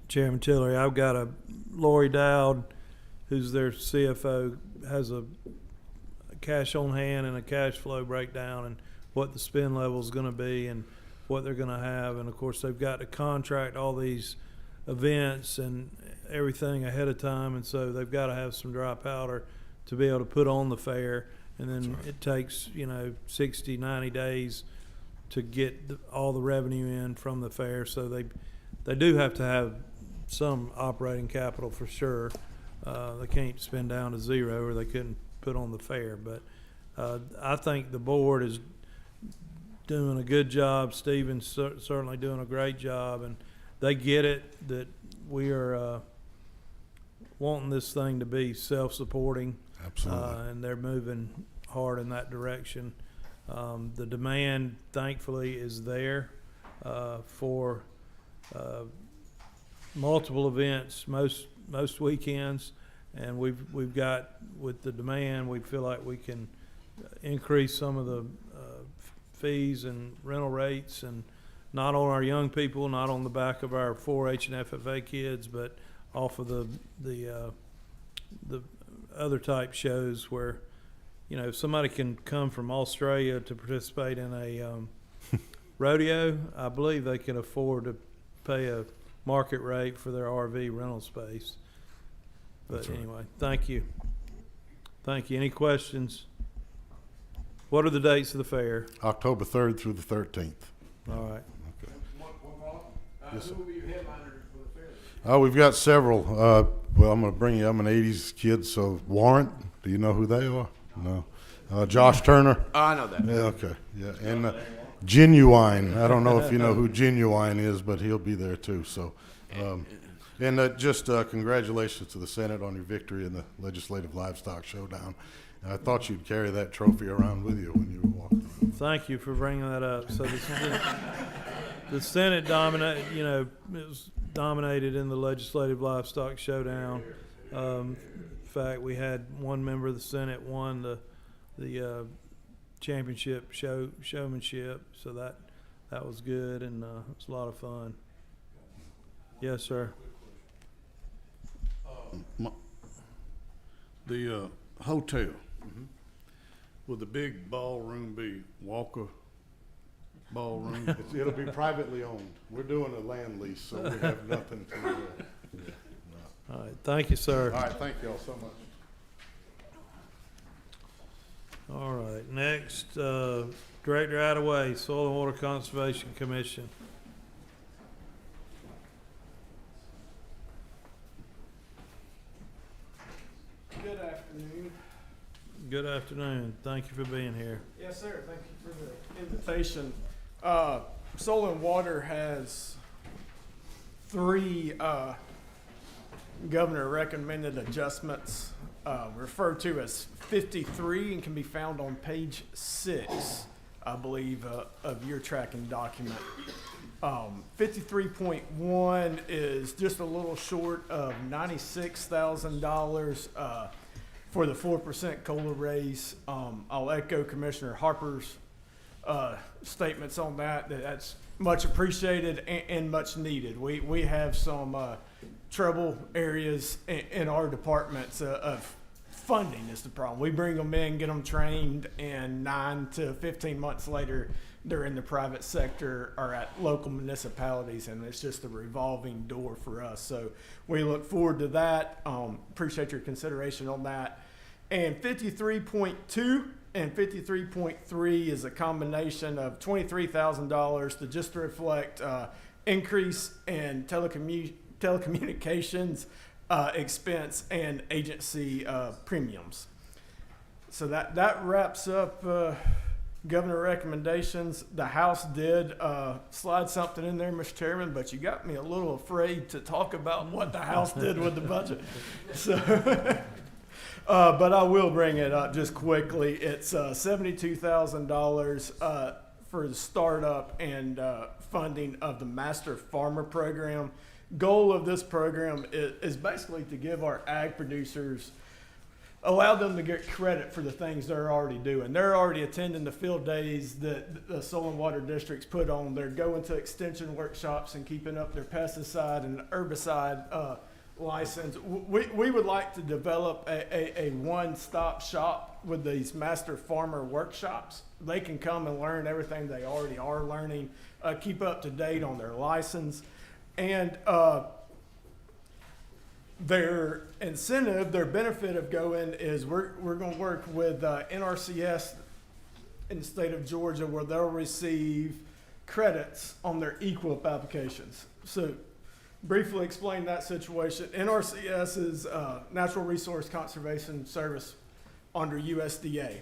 Chairman Tillery, I've got a Lori Dowd, who's their CFO, has a cash on hand and a cash flow breakdown and what the spend level is going to be and what they're going to have. And of course, they've got to contract all these events and everything ahead of time, and so they've got to have some dry powder to be able to put on the fair. And then it takes 60, 90 days to get all the revenue in from the fair. So they do have to have some operating capital for sure. They can't spend down to zero, or they couldn't put on the fair. But I think the board is doing a good job. Stephen's certainly doing a great job, and they get it that we are wanting this thing to be self-supporting. Absolutely. And they're moving hard in that direction. The demand, thankfully, is there for multiple events most weekends, and we've got, with the demand, we feel like we can increase some of the fees and rental rates, and not on our young people, not on the back of our 4-H and FFA kids, but off of the other type shows where, if somebody can come from Australia to participate in a rodeo, I believe they can afford to pay a market rate for their RV rental space. But That's right. Anyway, thank you. Thank you. Any questions? What are the dates of the fair? October 3rd through the 13th. All right. Yes, sir. Who will be your headliners for the fair? We've got several. Well, I'm going to bring you. I'm an 80s kid, so Warrant. Do you know who they are? No. Josh Turner. Oh, I know that. Yeah, okay. Yeah, and Genuine. I don't know if you know who Genuine is, but he'll be there too. So, just congratulations to the Senate on your victory in the Legislative Livestock Showdown. I thought you'd carry that trophy around with you when you were walking around. Thank you for bringing that up. So the Senate it was dominated in the Legislative Livestock Showdown. In fact, we had one member of the Senate won the championship showmanship, so that was good, and it was a lot of fun. Yes, sir. The hotel, will the big ballroom be Walker Ballroom? It'll be privately owned. We're doing a land lease, so we have nothing to All right, thank you, sir. All right, thank you all so much. All right, next, Director Attaway, Soil and Water Conservation Commission. Good afternoon. Good afternoon. Thank you for being here. Yes, sir. Thank you for the invitation. Soil and Water has 3 governor recommended adjustments referred to as 53 and can be found on page 6, I believe, of your tracking document. 53.1 is just a little short of $96,000 for the 4% COLA raise. I'll echo Commissioner Harper's statements on that. That's much appreciated and much needed. We have some trouble areas in our departments of funding is the problem. We bring them in, get them trained, and 9 to 15 months later, they're in the private sector or at local municipalities, and it's just a revolving door for us. So we look forward to that. Appreciate your consideration on that. And 53.2 and 53.3 is a combination of $23,000 to just reflect increase in telecommunications expense and agency premiums. So that wraps up Governor recommendations, the House did slide something in there, Mr. Chairman, but you got me a little afraid to talk about what the House did with the budget. So, but I will bring it up just quickly. It's $72,000 for the startup and funding of the Master Farmer Program. Goal of this program is basically to give our ag producers, allow them to get credit for the things they're already doing. They're already attending the field days that the soil and water districts put on. They're going to extension workshops and keeping up their pesticide and herbicide license. We would like to develop a one-stop shop with these master farmer workshops. They can come and learn everything they already are learning, keep up to date on their license, and their incentive, their benefit of going is we're going to work with NRCS in the state of Georgia, where they'll receive credits on their EQIP applications. So briefly explain that situation. NRCS is Natural Resource Conservation Service under USDA.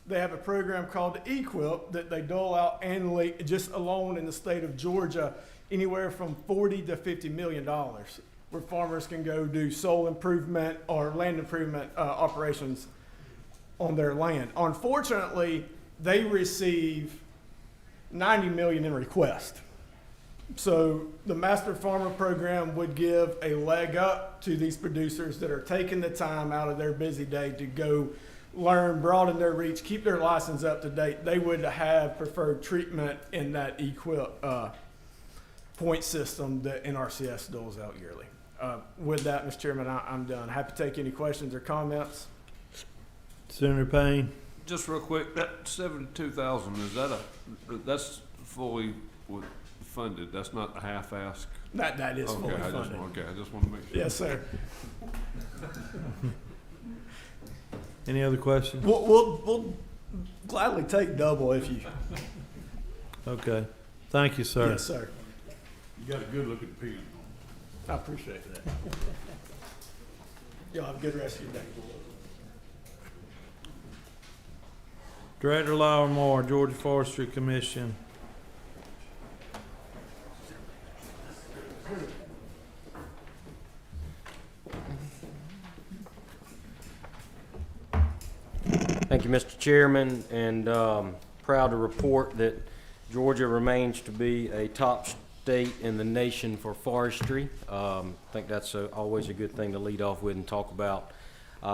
They have a program called EQIP that they dole out annually, just alone in the state of Georgia, anywhere from $40 to $50 million, where farmers can go do soil improvement or land improvement operations on their land. Unfortunately, they receive $90 million in requests. So the Master Farmer Program would give a leg up to these producers that are taking the time out of their busy day to go learn, broaden their reach, keep their license up to date. They would have preferred treatment in that EQIP point system that NRCS doles out yearly. With that, Mr. Chairman, I'm done. Happy to take any questions or comments. Senator Payne. Just real quick, that 72,000, is that that's fully funded? That's not a half-ask? That is fully funded. I just want to make sure. Yes, sir. Any other questions? We'll gladly take double if you. Okay. Thank you, sir. Yes, sir. You got a good looking pen. I appreciate that. Y'all have a good rest of your day. Director Laura Moore, Georgia Forestry Commission. Thank you, Mr. Chairman, and proud to report that Georgia remains to be a top state in the nation for forestry. I think that's always a good thing to lead off with and talk about.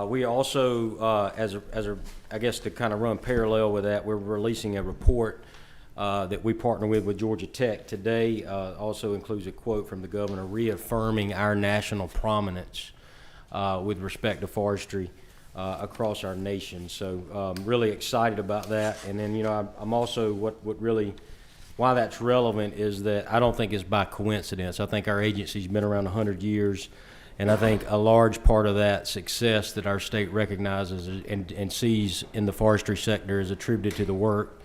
We also, I guess to kind of run parallel with that, we're releasing a report that we partner with Georgia Tech today. Also includes a quote from the governor reaffirming our national prominence with respect to forestry across our nation. So really excited about that. And then, you know, I'm also, what really, why that's relevant is that I don't think it's by coincidence. I think our agency's been around 100 years. And I think a large part of that success that our state recognizes and sees in the forestry sector is attributed to the work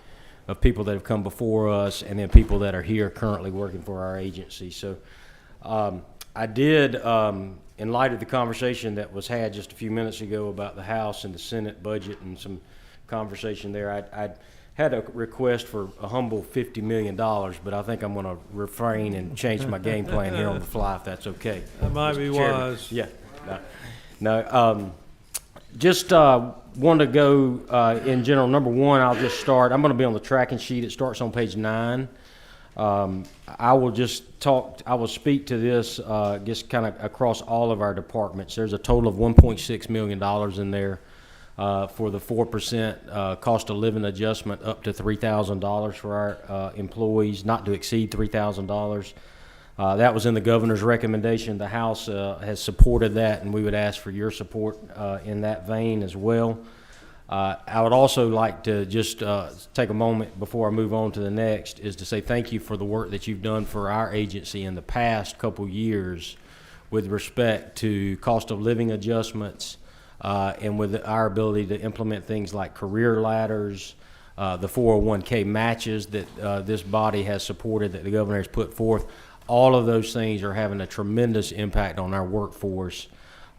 of people that have come before us and then people that are here currently working for our agency. So I did, in light of the conversation that was had just a few minutes ago about the House and the Senate budget and some conversation there, I had a request for a humble $50 million, but I think I'm going to refrain and change my game plan here on the fly, if that's okay. That might be wise. Yeah. Just want to go in general. Number one, I'll just start. I'm going to be on the tracking sheet. It starts on page 9. I will speak to this just kind of across all of our departments. There's a total of $1.6 million in there. For the 4% cost of living adjustment up to $3,000 for our employees, not to exceed $3,000. That was in the governor's recommendation. The House has supported that, and we would ask for your support in that vein as well. I would also like to just take a moment before I move on to the next is to say thank you for the work that you've done for our agency in the past couple years with respect to cost of living adjustments, and with our ability to implement things like career ladders, the 401k matches that this body has supported, that the governor has put forth. All of those things are having a tremendous impact on our workforce.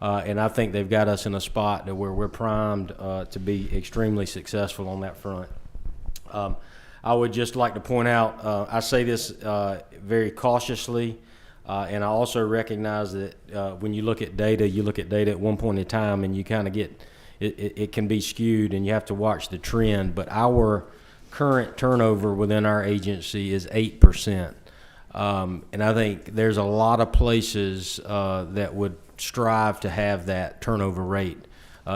And I think they've got us in a spot where we're primed to be extremely successful on that front. I would just like to point out, I say this very cautiously, and I also recognize that when you look at data at one point in time, and you kind of get, it can be skewed, and you have to watch the trend. But our current turnover within our agency is 8%. And I think there's a lot of places that would strive to have that turnover rate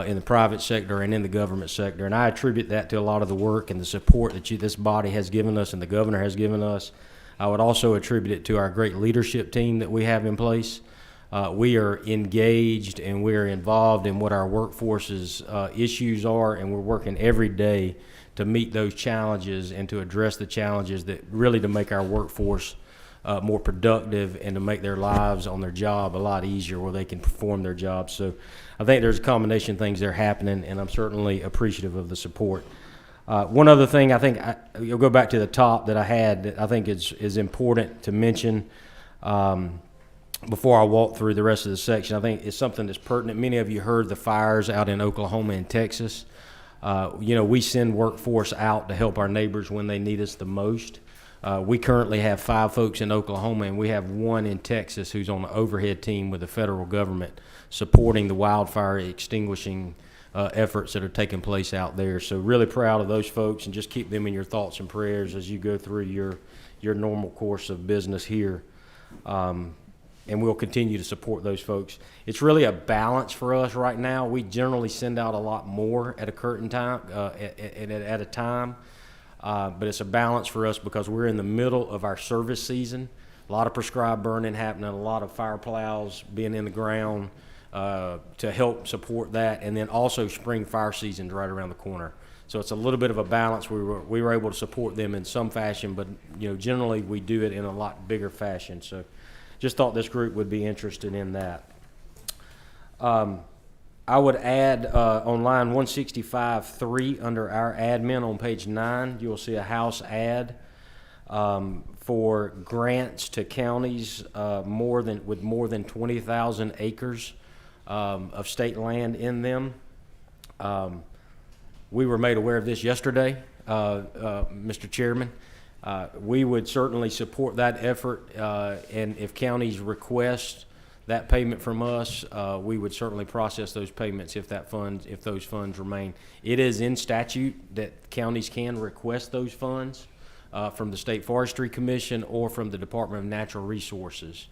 in the private sector and in the government sector. And I attribute that to a lot of the work and the support that this body has given us and the governor has given us. I would also attribute it to our great leadership team that we have in place. We are engaged and we are involved in what our workforce's issues are, and we're working every day to meet those challenges and to address the challenges that really to make our workforce more productive and to make their lives on their job a lot easier where they can perform their jobs. So I think there's a combination of things that are happening, and I'm certainly appreciative of the support. One other thing I think, you'll go back to the top that I had that I think is important to mention before I walk through the rest of the section. I think it's something that's pertinent. Many of you heard the fires out in Oklahoma and Texas. We send workforce out to help our neighbors when they need us the most. We currently have 5 folks in Oklahoma, and we have 1 in Texas who's on the overhead team with the federal government supporting the wildfire extinguishing efforts that are taking place out there. So really proud of those folks, and just keep them in your thoughts and prayers as you go through your normal course of business here. And we'll continue to support those folks. It's really a balance for us right now. We generally send out a lot more at a curtain time, at a time. But it's a balance for us because we're in the middle of our service season. A lot of prescribed burning happening, a lot of fire plows being in the ground to help support that, and then also spring fire season's right around the corner. So it's a little bit of a balance. We were able to support them in some fashion, but generally we do it in a lot bigger fashion. So just thought this group would be interested in that. I would add on line 165.3 under our admin on page 9, you will see a House ad for grants to counties with more than 20,000 acres of state land in them. We were made aware of this yesterday, Mr. Chairman. We would certainly support that effort, and if counties request that payment from us, we would certainly process those payments if those funds remain. It is in statute that counties can request those funds from the State Forestry Commission or from the Department of Natural Resources.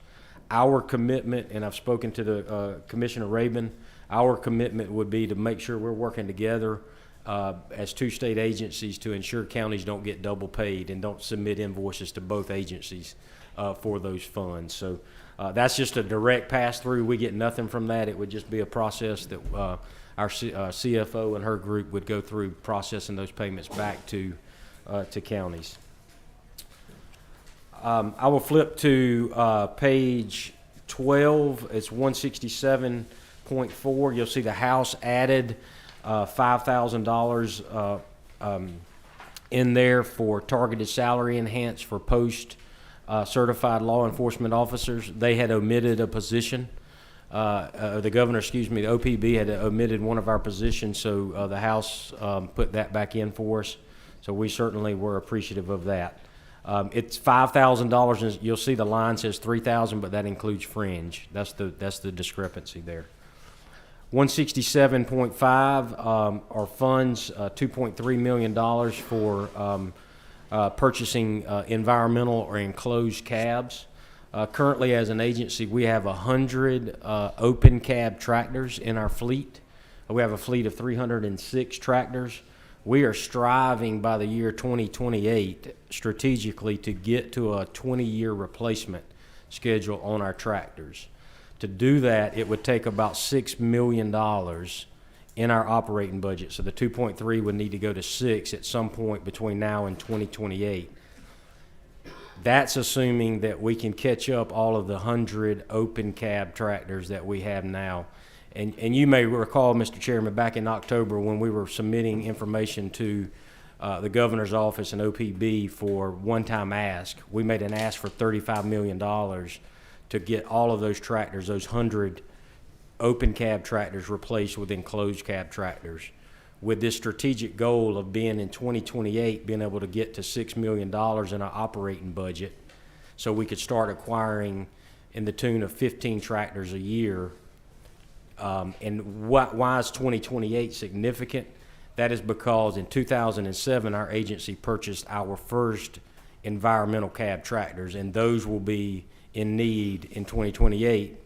Our commitment, and I've spoken to the Commissioner Rabin, our commitment would be to make sure we're working together as 2 state agencies to ensure counties don't get double paid and don't submit invoices to both agencies for those funds. So that's just a direct pass-through. We get nothing from that. It would just be a process that our CFO and her group would go through processing those payments back to counties. I will flip to page 12. It's 167.4. You'll see the House added $5,000 in there for targeted salary enhance for certified law enforcement officers. They had omitted a position. The governor, the OPB had omitted one of our positions, so the House put that back in for us. So we certainly were appreciative of that. It's $5,000, and you'll see the line says $3,000, but that includes fringe. That's the discrepancy there. 167.5 are funds, $2.3 million for purchasing environmental or enclosed cabs. Currently, as an agency, we have 100 open cab tractors in our fleet. We have a fleet of 306 tractors. We are striving by the year 2028 strategically to get to a 20-year replacement schedule on our tractors. To do that, it would take about $6 million in our operating budget. So the 2.3 would need to go to 6 at some point between now and 2028. That's assuming that we can catch up all of the 100 open cab tractors that we have now. And you may recall, Mr. Chairman, back in October when we were submitting information to the governor's office and OPB for one-time ask, we made an ask for $35 million to get all of those tractors, those 100 open cab tractors, replaced with enclosed cab tractors. with this strategic goal of being in 2028, being able to get to $6 million in our operating budget, so we could start acquiring in the tune of 15 tractors a year. And why is 2028 significant? That is because in 2007, our agency purchased our first environmental cab tractors, and those will be in need in 2028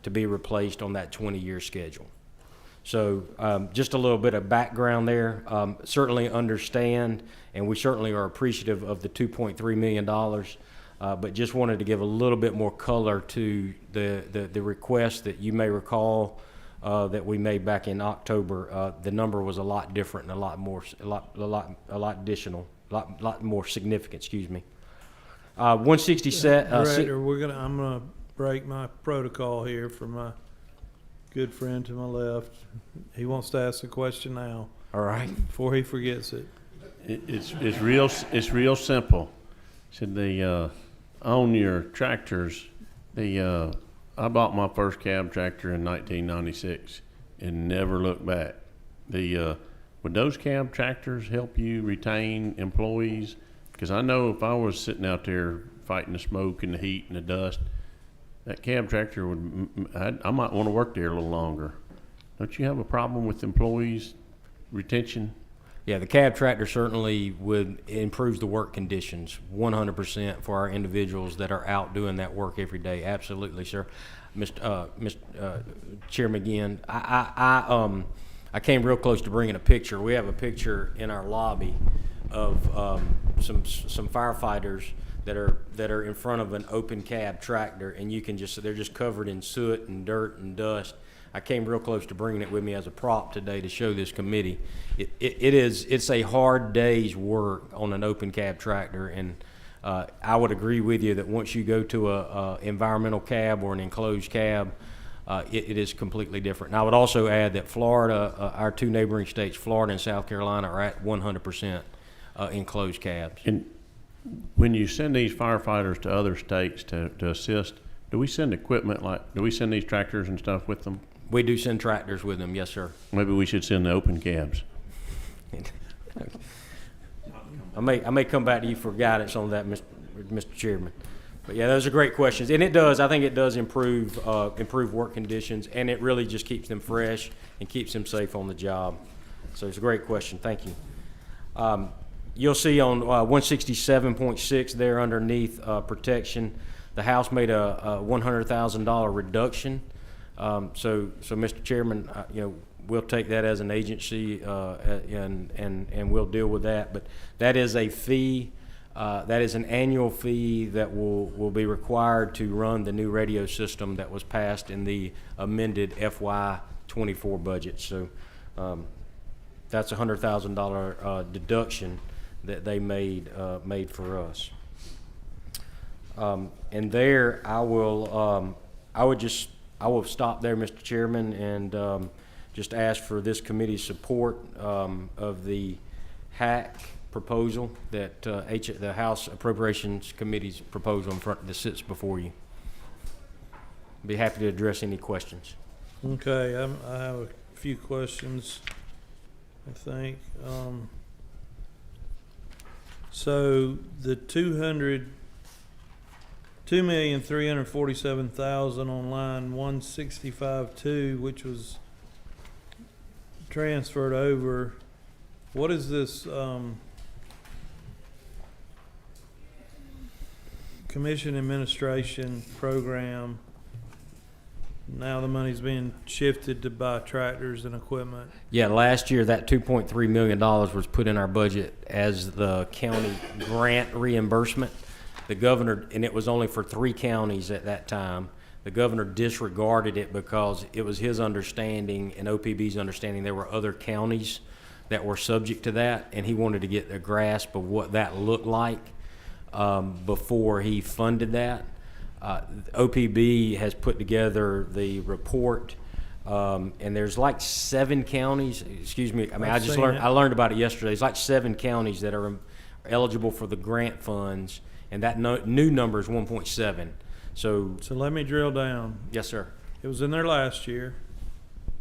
to be replaced on that 20-year schedule. So just a little bit of background there. Certainly understand, and we certainly are appreciative of the $2.3 million, but just wanted to give a little bit more color to the request that you may recall that we made back in October. The number was a lot different and a lot more significant. Excuse me. 167. Director, I'm gonna break my protocol here for my good friend to my left. He wants to ask a question now. All right. Before he forgets it. It's real simple. Said on your tractors, I bought my first cab tractor in 1996 and never looked back. Would those cab tractors help you retain employees? Because I know if I was sitting out there fighting the smoke and the heat and the dust, that cab tractor I might want to work there a little longer. Don't you have a problem with employees retention? Yeah, the cab tractor certainly would improve the work conditions 100% for our individuals that are out doing that work every day. Absolutely, sir. Mr. Chairman, again, I came real close to bringing a picture. We have a picture in our lobby of some firefighters that are in front of an open cab tractor, and they're just covered in soot and dirt and dust. I came real close to bringing it with me as a prop today to show this committee. It's a hard day's work on an open cab tractor, and I would agree with you that once you go to a environmental cab or an enclosed cab, it is completely different. And I would also add that Florida, our two neighboring states, Florida and South Carolina, are at 100% enclosed cabs. And when you send these firefighters to other states to assist, do we send equipment do we send these tractors and stuff with them? We do send tractors with them, yes, sir. Maybe we should send the open cabs. I may come back to you for guidance on that, Mr. Chairman. But yeah, those are great questions, and I think it does improve work conditions, and it really just keeps them fresh and keeps them safe on the job. So it's a great question. Thank you. You'll see on 167.6 there underneath protection, the House made a $100,000 reduction. So Mr. Chairman, we'll take that as an agency and we'll deal with that. But that is a fee. That is an annual fee that will be required to run the new radio system that was passed in the amended FY24 budget. So that's a $100,000 deduction that they made for us. And there, I will stop there, Mr. Chairman, and just ask for this committee's support of the HAC proposal that the House Appropriations Committee's proposal that sits before you. Be happy to address any questions. Okay, I have a few questions, I think. So the $2,347,000 on line 165.2, which was transferred over, what is this commission administration program? Now the money's being shifted to buy tractors and equipment. Yeah, last year that $2.3 million was put in our budget as the county grant reimbursement. The governor, and it was only for 3 counties at that time, the governor disregarded it because it was his understanding and OPB's understanding there were other counties that were subject to that, and he wanted to get a grasp of what that looked like before he funded that. OPB has put together the report, and there's like 7 counties. Excuse me. I mean, I learned about it yesterday. There's like 7 counties that are eligible for the grant funds, and that new number is 1.7. So let me drill down. Yes, sir. It was in there last year.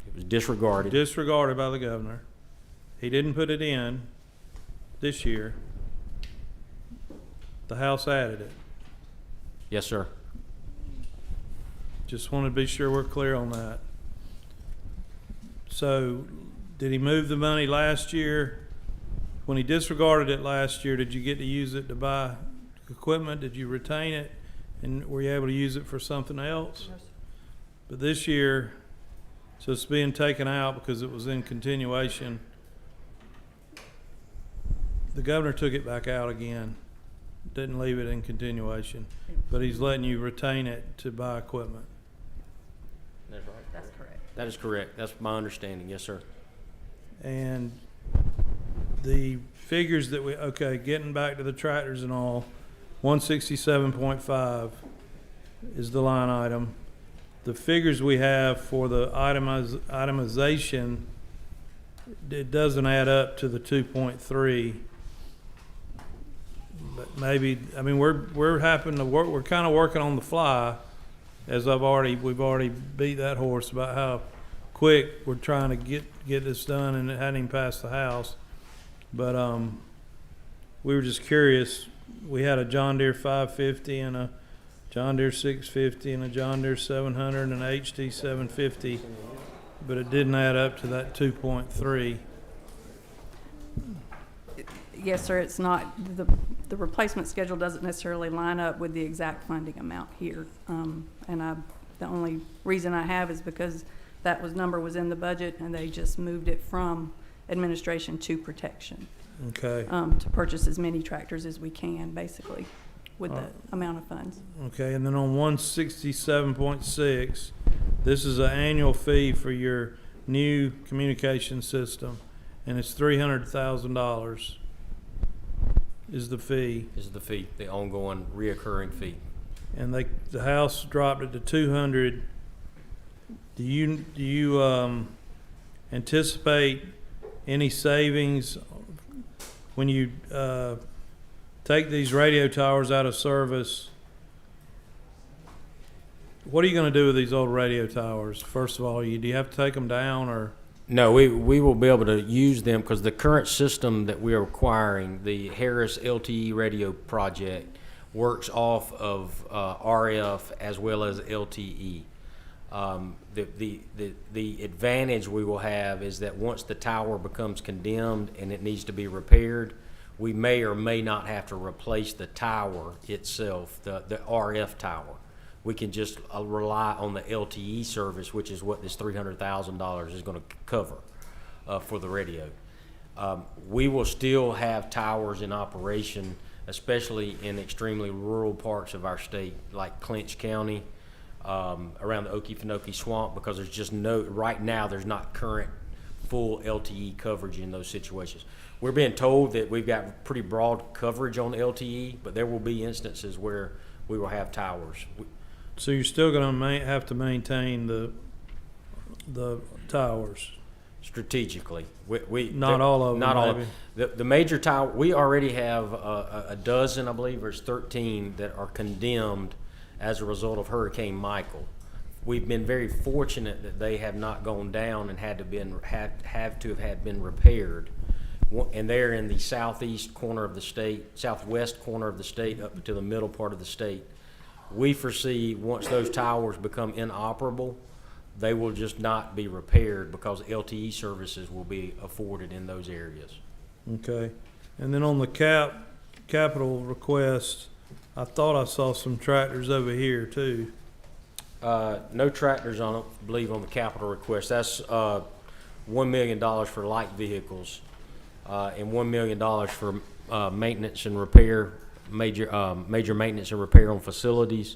It was disregarded. Disregarded by the governor. He didn't put it in this year. The House added it. Yes, sir. Just want to be sure we're clear on that. So, did he move the money last year? When he disregarded it last year, did you get to use it to buy equipment? Did you retain it? And were you able to use it for something else? But this year, so it's being taken out because it was in continuation. The governor took it back out again. Didn't leave it in continuation. But he's letting you retain it to buy equipment. That's right. That's correct. That is correct. That's my understanding. Yes, sir. And the figures that we, okay, getting back to the tractors and all, 167.5 is the line item. The figures we have for the itemization, it doesn't add up to the 2.3. But maybe, I mean, we're having to work, we're kind of working on the fly, as we've already beat that horse about how quick we're trying to get this done, and it hadn't even passed the House. But we were just curious. We had a John Deere 550 and a John Deere 650 and a John Deere 700 and an HD 750, but it didn't add up to that 2.3. Yes, sir, it's not, the replacement schedule doesn't necessarily line up with the exact funding amount here. The only reason I have is because that number was in the budget and they just moved it from administration to protection. Okay. To purchase as many tractors as we can, basically, with the amount of funds. Okay, and then on 167.6, this is an annual fee for your new communication system, and it's $300,000 is the fee. Is the fee, the ongoing reoccurring fee. And the House dropped it to 200. Do you anticipate any savings when you take these radio towers out of service? What are you going to do with these old radio towers? First of all, do you have to take them down, or? No, we will be able to use them because the current system that we are acquiring, the Harris LTE radio project, works off of RF as well as LTE. The advantage we will have is that once the tower becomes condemned and it needs to be repaired, we may or may not have to replace the tower itself, the RF tower. We can just rely on the LTE service, which is what this $300,000 is going to cover for the radio. We will still have towers in operation, especially in extremely rural parts of our state, like Clinch County, around the Okefenokee Swamp, because there's just right now there's not current full LTE coverage in those situations. We're being told that we've got pretty broad coverage on LTE, but there will be instances where we will have towers. So you're still going to have to maintain the towers? Strategically. Not all of them, Not all of maybe. them. The major tower, we already have a dozen, I believe, or it's 13 that are condemned as a result of Hurricane Michael. We've been very fortunate that they have not gone down and have to have been repaired. And they're in the southwest corner of the state up to the middle part of the state. We foresee once those towers become inoperable, they will just not be repaired because LTE services will be afforded in those areas. Okay. And then on the capital request, I thought I saw some tractors over here too. No tractors I don't believe on the capital request. That's $1 million for light vehicles and $1 million for maintenance and repair, major maintenance and repair on facilities,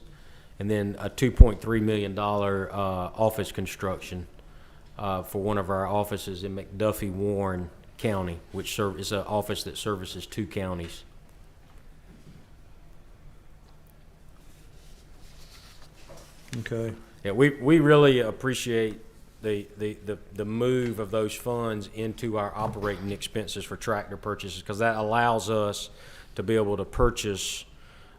and then a $2.3 million office construction for one of our offices in McDuffie Warren County, which is an office that services 2 counties. Okay. Yeah, we really appreciate the move of those funds into our operating expenses for tractor purchases, because that allows us to be able to purchase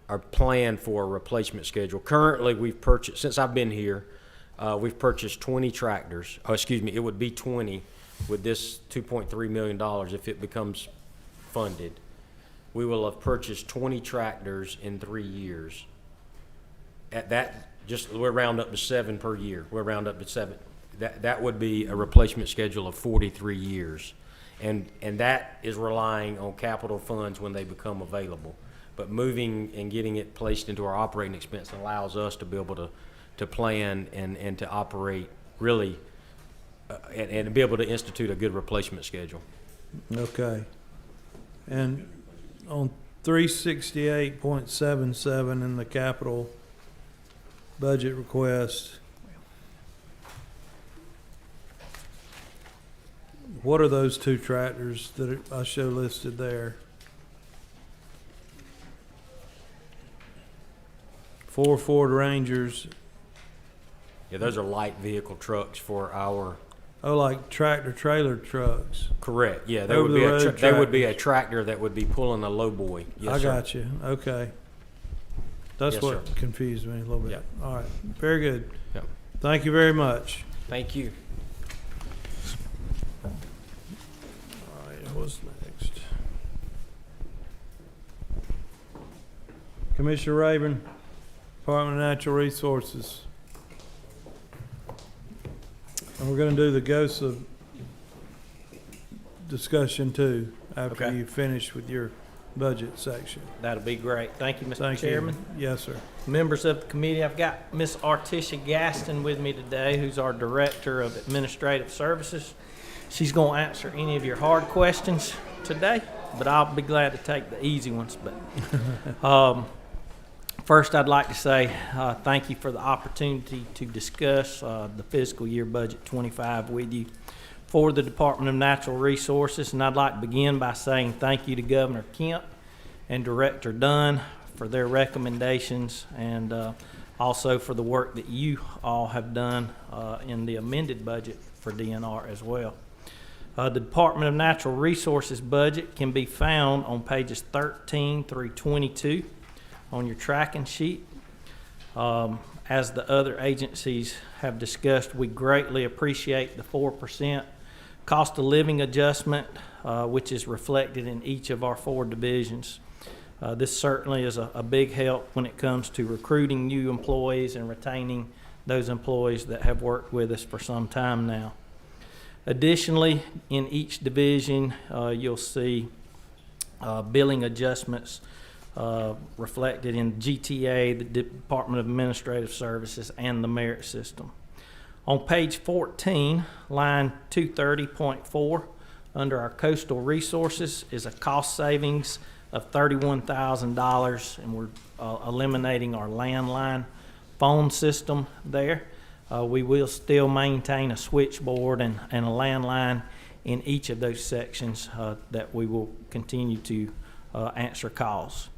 or plan for a replacement schedule. Currently, we've purchased, since I've been here, we've purchased 20 tractors. Oh, excuse me, it would be 20. with this $2.3 million, if it becomes funded, we will have purchased 20 tractors in 3 years. At that, just, we'll round up to 7 per year. We'll round up to 7. That would be a replacement schedule of 43 years. And that is relying on capital funds when they become available. But moving and getting it placed into our operating expense allows us to be able to plan and to operate really, and be able to institute a good replacement schedule. Okay. And on 368.77 in the capital budget request, what are those 2 tractors that I show listed there? 4 Ford Rangers. Yeah, those are light vehicle trucks for our. Oh, like tractor trailer trucks. Correct. Yeah, Over the road they would be a tractor that would be pulling a low boy. Yes, I sir. got you. Okay. That's Yes, what sir. confused me a little bit. Yep. All right. Very good. Yep. Thank you very much. Thank you. All right. What's next? Commissioner Raven, Department of Natural Resources. And we're going to do the GOSA discussion too after Okay. you finish with your budget section. That'll be great. Thank you, Mr. Thank Chairman. you. Yes, sir. Members of the committee, I've got Miss Artisha Gaston with me today, who's our Director of Administrative Services. She's going to answer any of your hard questions today, but I'll be glad to take the easy ones. But first, I'd like to say thank you for the opportunity to discuss the fiscal year budget 25 with you for the Department of Natural Resources. And I'd like to begin by saying thank you to Governor Kemp and Director Dunn for their recommendations, and also for the work that you all have done in the amended budget for DNR as well. The Department of Natural Resources budget can be found on pages 13 through 22 on your tracking sheet. As the other agencies have discussed, we greatly appreciate the 4% cost of living adjustment, which is reflected in each of our 4 divisions. This certainly is a big help when it comes to recruiting new employees and retaining those employees that have worked with us for some time now. Additionally, in each division, you'll see billing adjustments reflected in GTA, the Department of Administrative Services, and the merit system. On page 14, line 230.4, under our coastal resources is a cost savings of $31,000, and we're eliminating our landline phone system there. We will still maintain a switchboard and a landline in each of those sections that we will continue to answer calls.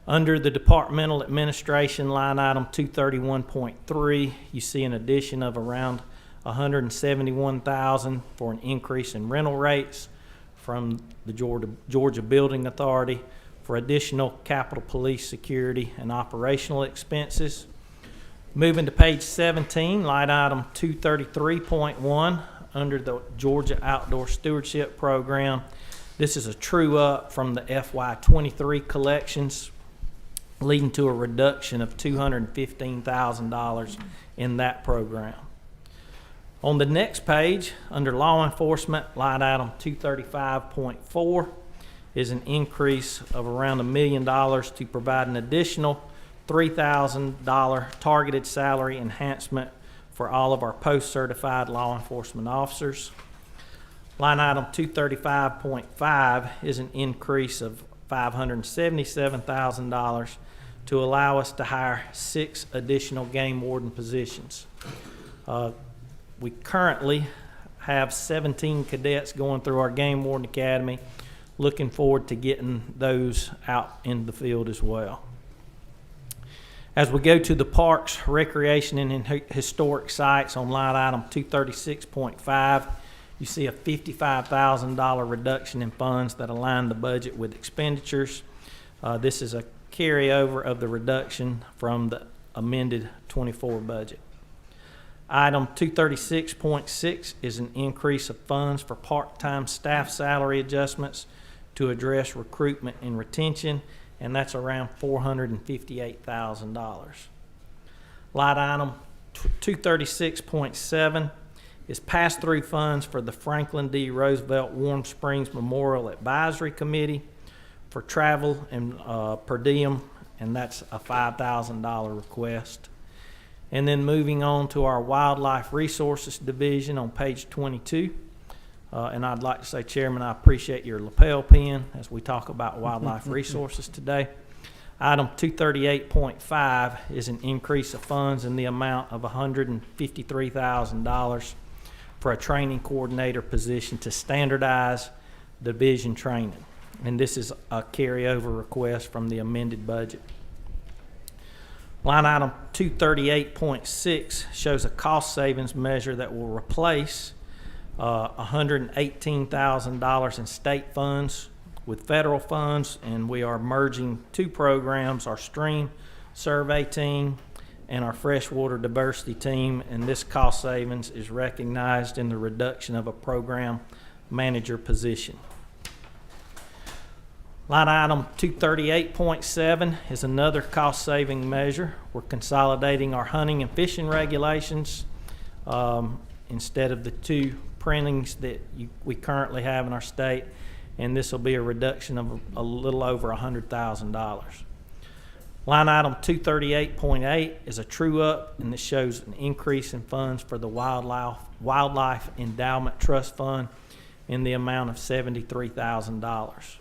Under the departmental administration line item 231.3, you see an addition of around $171,000 for an increase in rental rates from the Georgia Building Authority for additional Capitol Police security and operational expenses. Moving to page 17, line item 233.1, under the Georgia Outdoor Stewardship Program. This is a true up from the FY23 collections, leading to a reduction of $215,000 in that program. On the next page, under law enforcement, line item 235.4 is an increase of around $1 million to provide an additional $3,000 targeted salary enhancement for all of our post-certified law enforcement officers. Line item 235.5 is an increase of $577,000 to allow us to hire 6 additional game warden positions. We currently have 17 cadets going through our game warden academy. Looking forward to getting those out in the field as well. As we go to the parks, recreation, and historic sites on line item 236.5, you see a $55,000 reduction in funds that align the budget with expenditures. This is a carryover of the reduction from the amended 24 budget. Item 236.6 is an increase of funds for part-time staff salary adjustments to address recruitment and retention, and that's around $458,000. Line item 236.7 is pass-through funds for the Franklin D. Roosevelt Warm Springs Memorial Advisory Committee for travel and per diem, and that's a $5,000 request. And then moving on to our Wildlife Resources Division on page 22. And I'd like to say, Chairman, I appreciate your lapel pin as we talk about wildlife resources today. Item 238.5 is an increase of funds in the amount of $153,000 for a training coordinator position to standardize division training. And this is a carryover request from the amended budget. Line item 238.6 shows a cost savings measure that will replace $118,000 in state funds with federal funds, and we are merging two programs, our stream survey team and our freshwater diversity team, and this cost savings is recognized in the reduction of a program manager position. Line item 238.7 is another cost-saving measure. We're consolidating our hunting and fishing regulations instead of the two printings that we currently have in our state, and this will be a reduction of a little over $100,000. Line item 238.8 is a true-up, and this shows an increase in funds for the Wildlife Endowment Trust Fund in the amount of $73,000.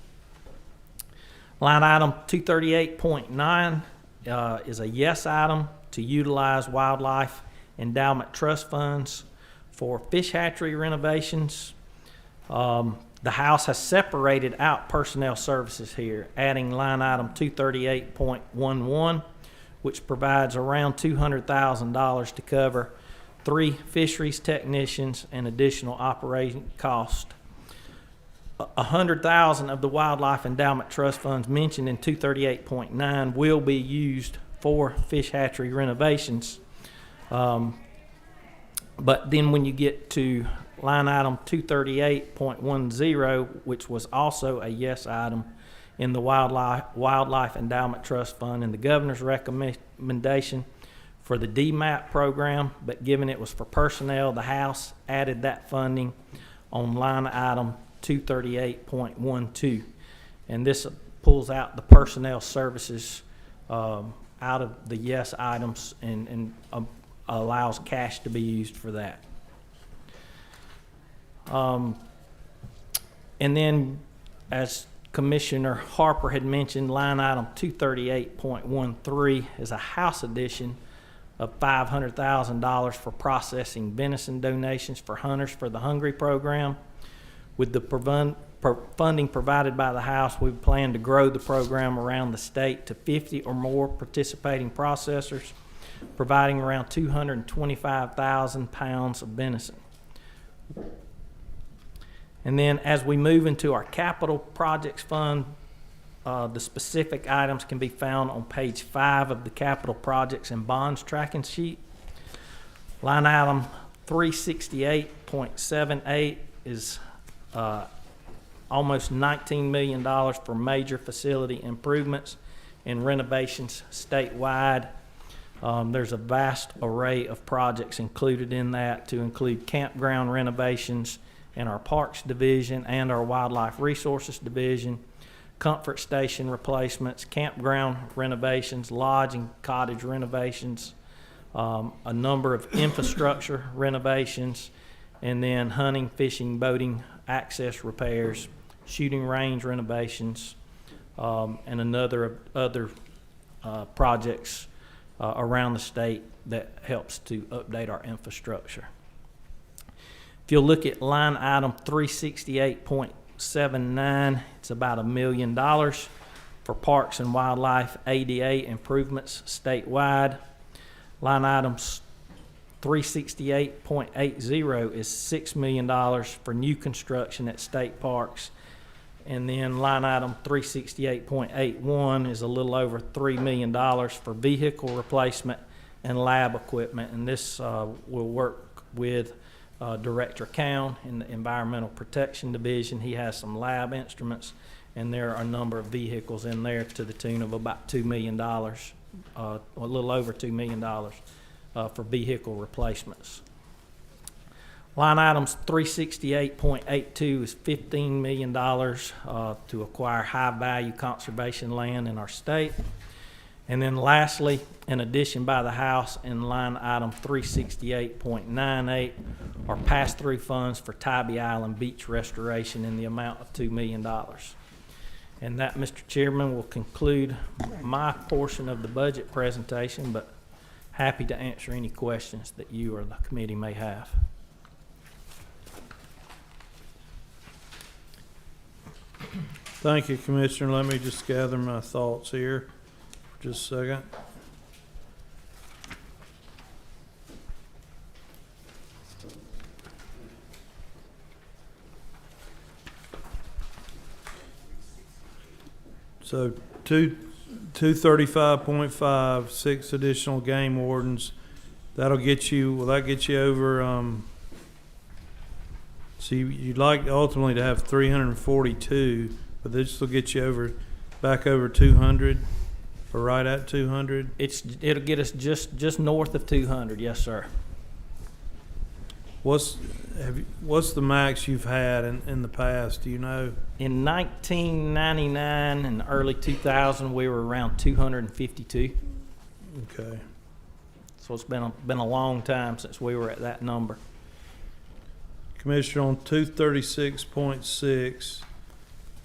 Line item 238.9 is a yes item to utilize Wildlife Endowment Trust funds for fish hatchery renovations. The House has separated out personnel services here, adding line item 238.11, which provides around $200,000 to cover 3 fisheries technicians and additional operating cost. $100,000 of the Wildlife Endowment Trust funds mentioned in 238.9 will be used for fish hatchery renovations. But then when you get to line item 238.10, which was also a yes item in the Wildlife Endowment Trust Fund, and the governor's recommendation for the DMAP program, but given it was for personnel, the House added that funding on line item 238.12, and this pulls out the personnel services out of the yes items and allows cash to be used for that. And then, as Commissioner Harper had mentioned, line item 238.13 is a House addition of $500,000 for processing venison donations for hunters for the Hungry program. With the funding provided by the House, we plan to grow the program around the state to 50 or more participating processors, providing around 225,000 pounds of venison. And then as we move into our capital projects fund, the specific items can be found on page 5 of the capital projects and bonds tracking sheet. Line item 368.78 is almost $19 million for major facility improvements and renovations statewide. There's a vast array of projects included in that, to include campground renovations in our Parks Division and our Wildlife Resources Division, comfort station replacements, campground renovations, lodge and cottage renovations, a number of infrastructure renovations, and then hunting, fishing, boating, access repairs, shooting range renovations, and other projects around the state that helps to update our infrastructure. If you'll look at line item 368.79, it's about $1 million for parks and wildlife ADA improvements statewide. Line items 368.80 is $6 million for new construction at state parks. And then line item 368.81 is a little over $3 million for vehicle replacement and lab equipment. And this will work with Director Cowan in the Environmental Protection Division. He has some lab instruments, and there are a number of vehicles in there to the tune of about $2 million, a little over $2 million for vehicle replacements. Line items 368.82 is $15 million to acquire high-value conservation land in our state. And then lastly, in addition by the House, in line item 368.98 are pass-through funds for Tybee Island beach restoration in the amount of $2 million. And that, Mr. Chairman, will conclude my portion of the budget presentation, but happy to answer any questions that you or the committee may have. Thank you, Commissioner. Let me just gather my thoughts here for just a second. So 235.5, 6 additional game wardens. That'll get you, will that get you over, so you'd like ultimately to have 342, but this will get you back over 200, or right at 200? It'll get us just north of 200, yes, sir. What's the max you've had in the past? Do you know? In 1999 and early 2000, we were around 252. Okay. So it's been a long time since we were at that number. Commissioner, on 236.6,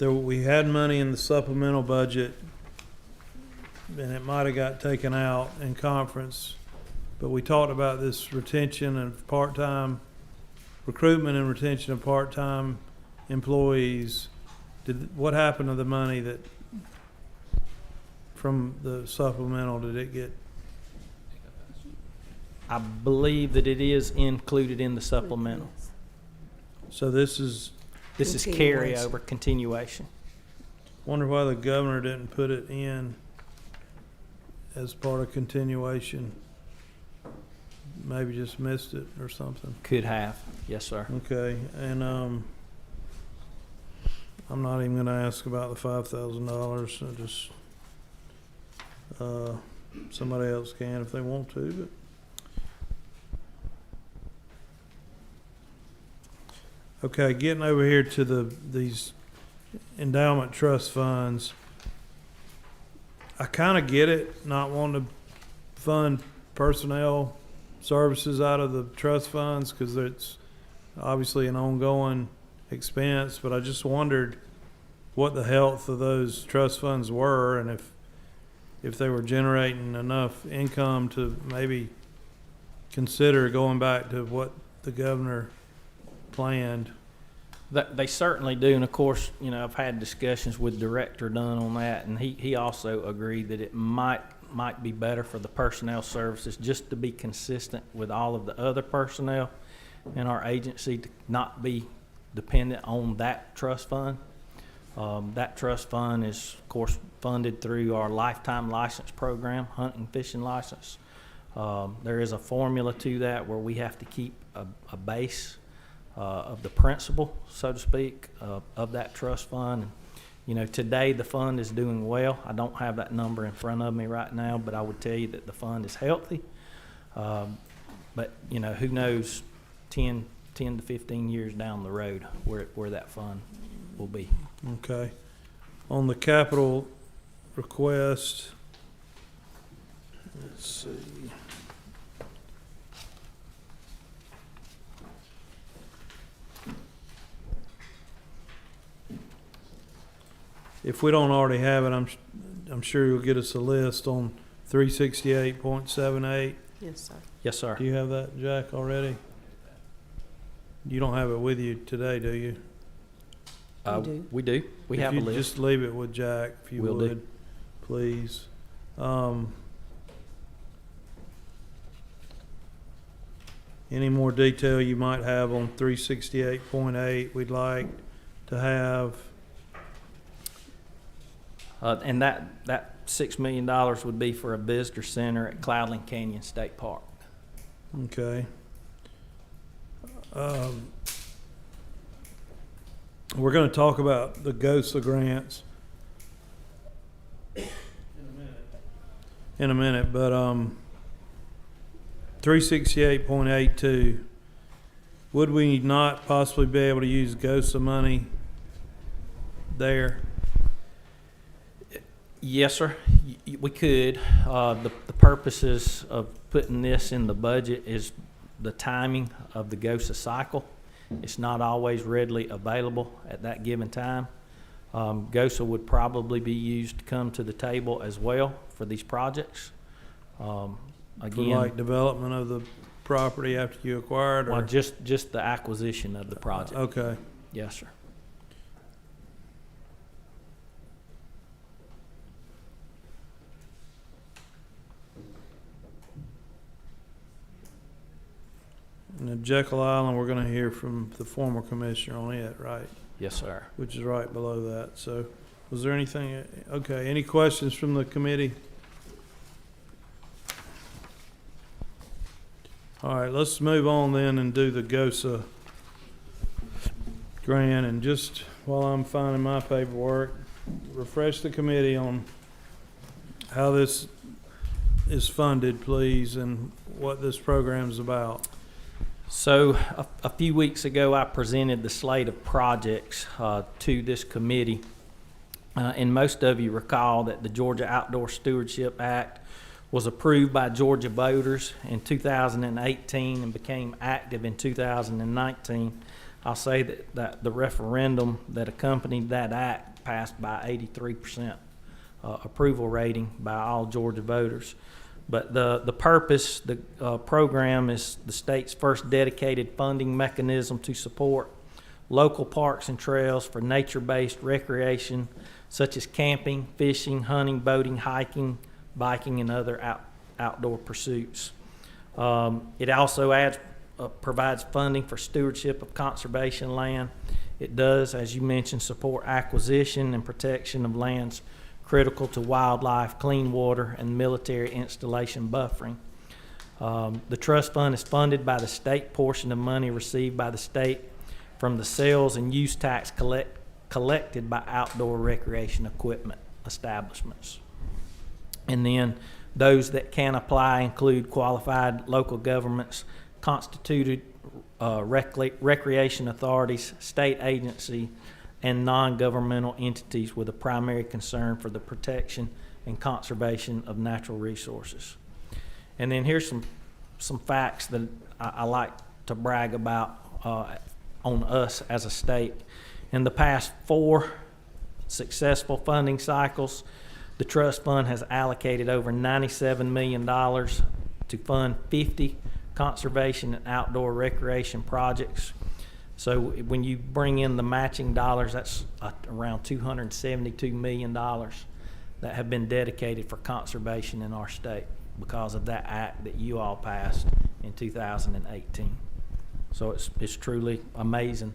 we had money in the supplemental budget, and it might have got taken out in conference, but we talked about this retention of part-time, recruitment and retention of part-time employees. What happened to the money that, from the supplemental, did it get? I believe that it is included in the supplemental. So this is carryover, continuation. Wonder why the governor didn't put it in as part of continuation. Maybe just missed it or something. Could have, yes, sir. Okay, and I'm not even gonna ask about the $5,000. I just somebody else can if they want to, but. Okay, getting over here to these endowment trust funds, I kind of get it, not wanting to fund personnel services out of the trust funds because it's obviously an ongoing expense, but I just wondered what the health of those trust funds were and if they were generating enough income to maybe consider going back to what the governor planned. They certainly do, and of course, I've had discussions with Director Dunn on that, and he also agreed that it might be better for the personnel services just to be consistent with all of the other personnel in our agency to not be dependent on that trust fund. That trust fund is, of course, funded through our lifetime license program, hunting, fishing license. There is a formula to that where we have to keep a base of the principal, so to speak, of that trust fund. And, today the fund is doing well. I don't have that number in front of me right now, but I would tell you that the fund is healthy. But, who knows 10 to 15 years down the road where that fund will be. Okay. On the capital request, let's see. If we don't already have it, I'm sure you'll get us a list on 368.78. Yes, sir. Yes, sir. Do you have that, Jack, already? You don't have it with you today, do you? We do. We have a list. Just leave it with Jack, if you would, please. Any more detail you might have on 368.8, we'd like to have. And that $6 million would be for a visitor center at Cloudland Canyon State Park. Okay. We're going to talk about the GOSA grants in a minute, but 368.82, would we not possibly be able to use GOSA money there? Yes, sir. We could. The purposes of putting this in the budget is the timing of the GOSA cycle. It's not always readily available at that given time. GOSA would probably be used to come to the table as well for these projects. For Again, like development of the property after you acquire it? Or? well, just the acquisition of the project. Okay. Yes, sir. And the Jekyll Island, we're going to hear from the former commissioner on it, right? Yes, sir. Which is right below that. So was there anything? Okay. Any questions from the committee? All right. Let's move on then and do the GOSA grant. And just while I'm finding my paperwork, refresh the committee on how this is funded, please, and what this program is about. So a few weeks ago, I presented the slate of projects to this committee. And most of you recall that the Georgia Outdoor Stewardship Act was approved by Georgia voters in 2018 and became active in 2019. I'll say that the referendum that accompanied that act passed by 83% approval rating by all Georgia voters. But the purpose, the program is the state's first dedicated funding mechanism to support local parks and trails for nature-based recreation, such as camping, fishing, hunting, boating, hiking, biking, and other outdoor pursuits. It also provides funding for stewardship of conservation land. It does, as you mentioned, support acquisition and protection of lands critical to wildlife, clean water, and military installation buffering. The trust fund is funded by the state portion of money received by the state from the sales and use tax collected by outdoor recreation equipment establishments. And then those that can apply include qualified local governments, constituted recreation authorities, state agency, and non-governmental entities with a primary concern for the protection and conservation of natural resources. And then here's some facts that I like to brag about on us as a state. In the past 4 successful funding cycles, the trust fund has allocated over $97 million to fund 50 conservation and outdoor recreation projects. So when you bring in the matching dollars, that's around $272 million that have been dedicated for conservation in our state because of that act that you all passed in 2018. So it's truly amazing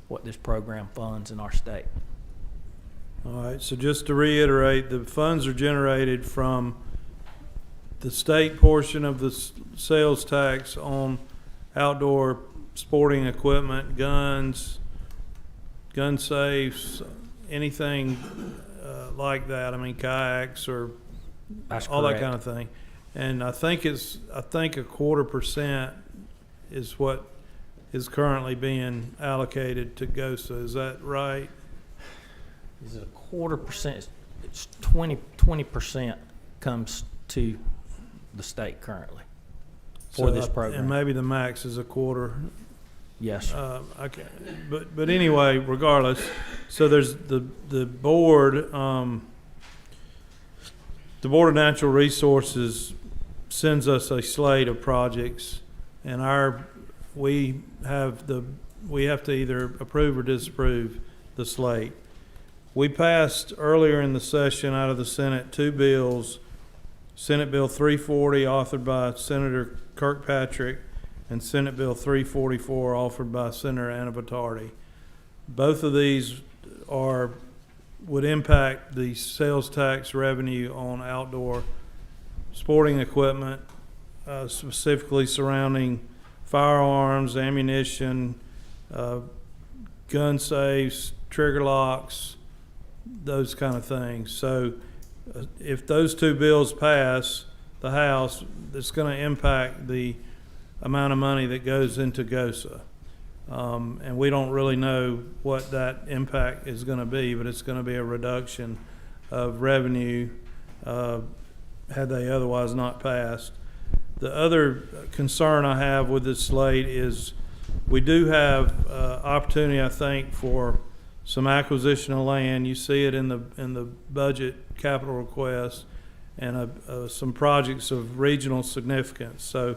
what this program funds in our state. All right, so just to reiterate, the funds are generated from the state portion of the sales tax on outdoor sporting equipment, guns, gun safes, anything like that. I mean, kayaks or That's all correct. that kind of thing. And I think a 0.25% is what is currently being allocated to GOSA. Is that right? Is it 0.25%? It's 20% comes to the state currently for So this program. And maybe the max is a quarter. Yes. Okay, but anyway, regardless, so there's the board. The Board of Natural Resources sends us a slate of projects, and we have to either approve or disapprove the slate. We passed earlier in the session out of the Senate 2 bills, Senate Bill 340 authored by Senator Kirkpatrick and Senate Bill 344 offered by Senator Anna Vittardi. Both of these are would impact the sales tax revenue on outdoor sporting equipment, specifically surrounding firearms, ammunition, gun safes, trigger locks, those kind of things. So if those two bills pass the House, it's going to impact the amount of money that goes into GOSA. And we don't really know what that impact is going to be, but it's going to be a reduction of revenue had they otherwise not passed. The other concern I have with this slate is we do have opportunity, I think, for some acquisition of land. You see it in the budget capital request, and some projects of regional significance. So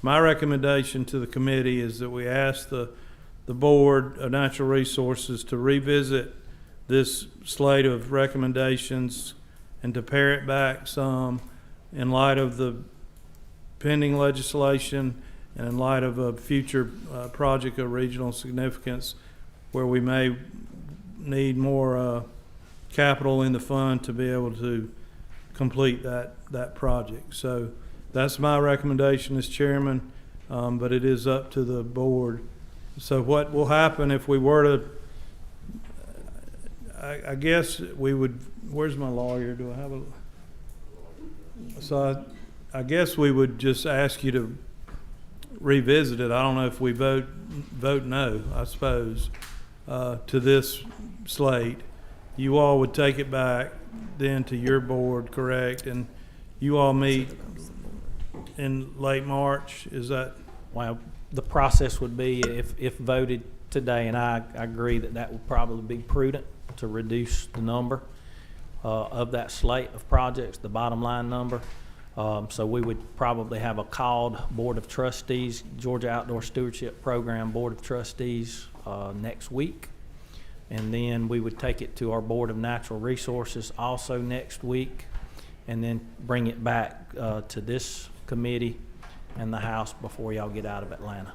my recommendation to the committee is that we ask the Board of Natural Resources to revisit this slate of recommendations and to pare it back some in light of the pending legislation and in light of a future project of regional significance where we may need more capital in the fund to be able to complete that project. So that's my recommendation as chairman, but it is up to the board. So what will happen if we were to, I guess we would, where's my lawyer? Do I have a, so I guess we would just ask you to revisit it. I don't know if we vote no, I suppose, to this slate. You all would take it back then to your board, correct? And you all meet in late March, is that? Well, the process would be if voted today, and I agree that would probably be prudent to reduce the number of that slate of projects, the bottom line number. So we would probably have a called Board of Trustees, Georgia Outdoor Stewardship Program Board of Trustees next week. And then we would take it to our Board of Natural Resources also next week, and then bring it back to this committee and the House before y'all get out of Atlanta.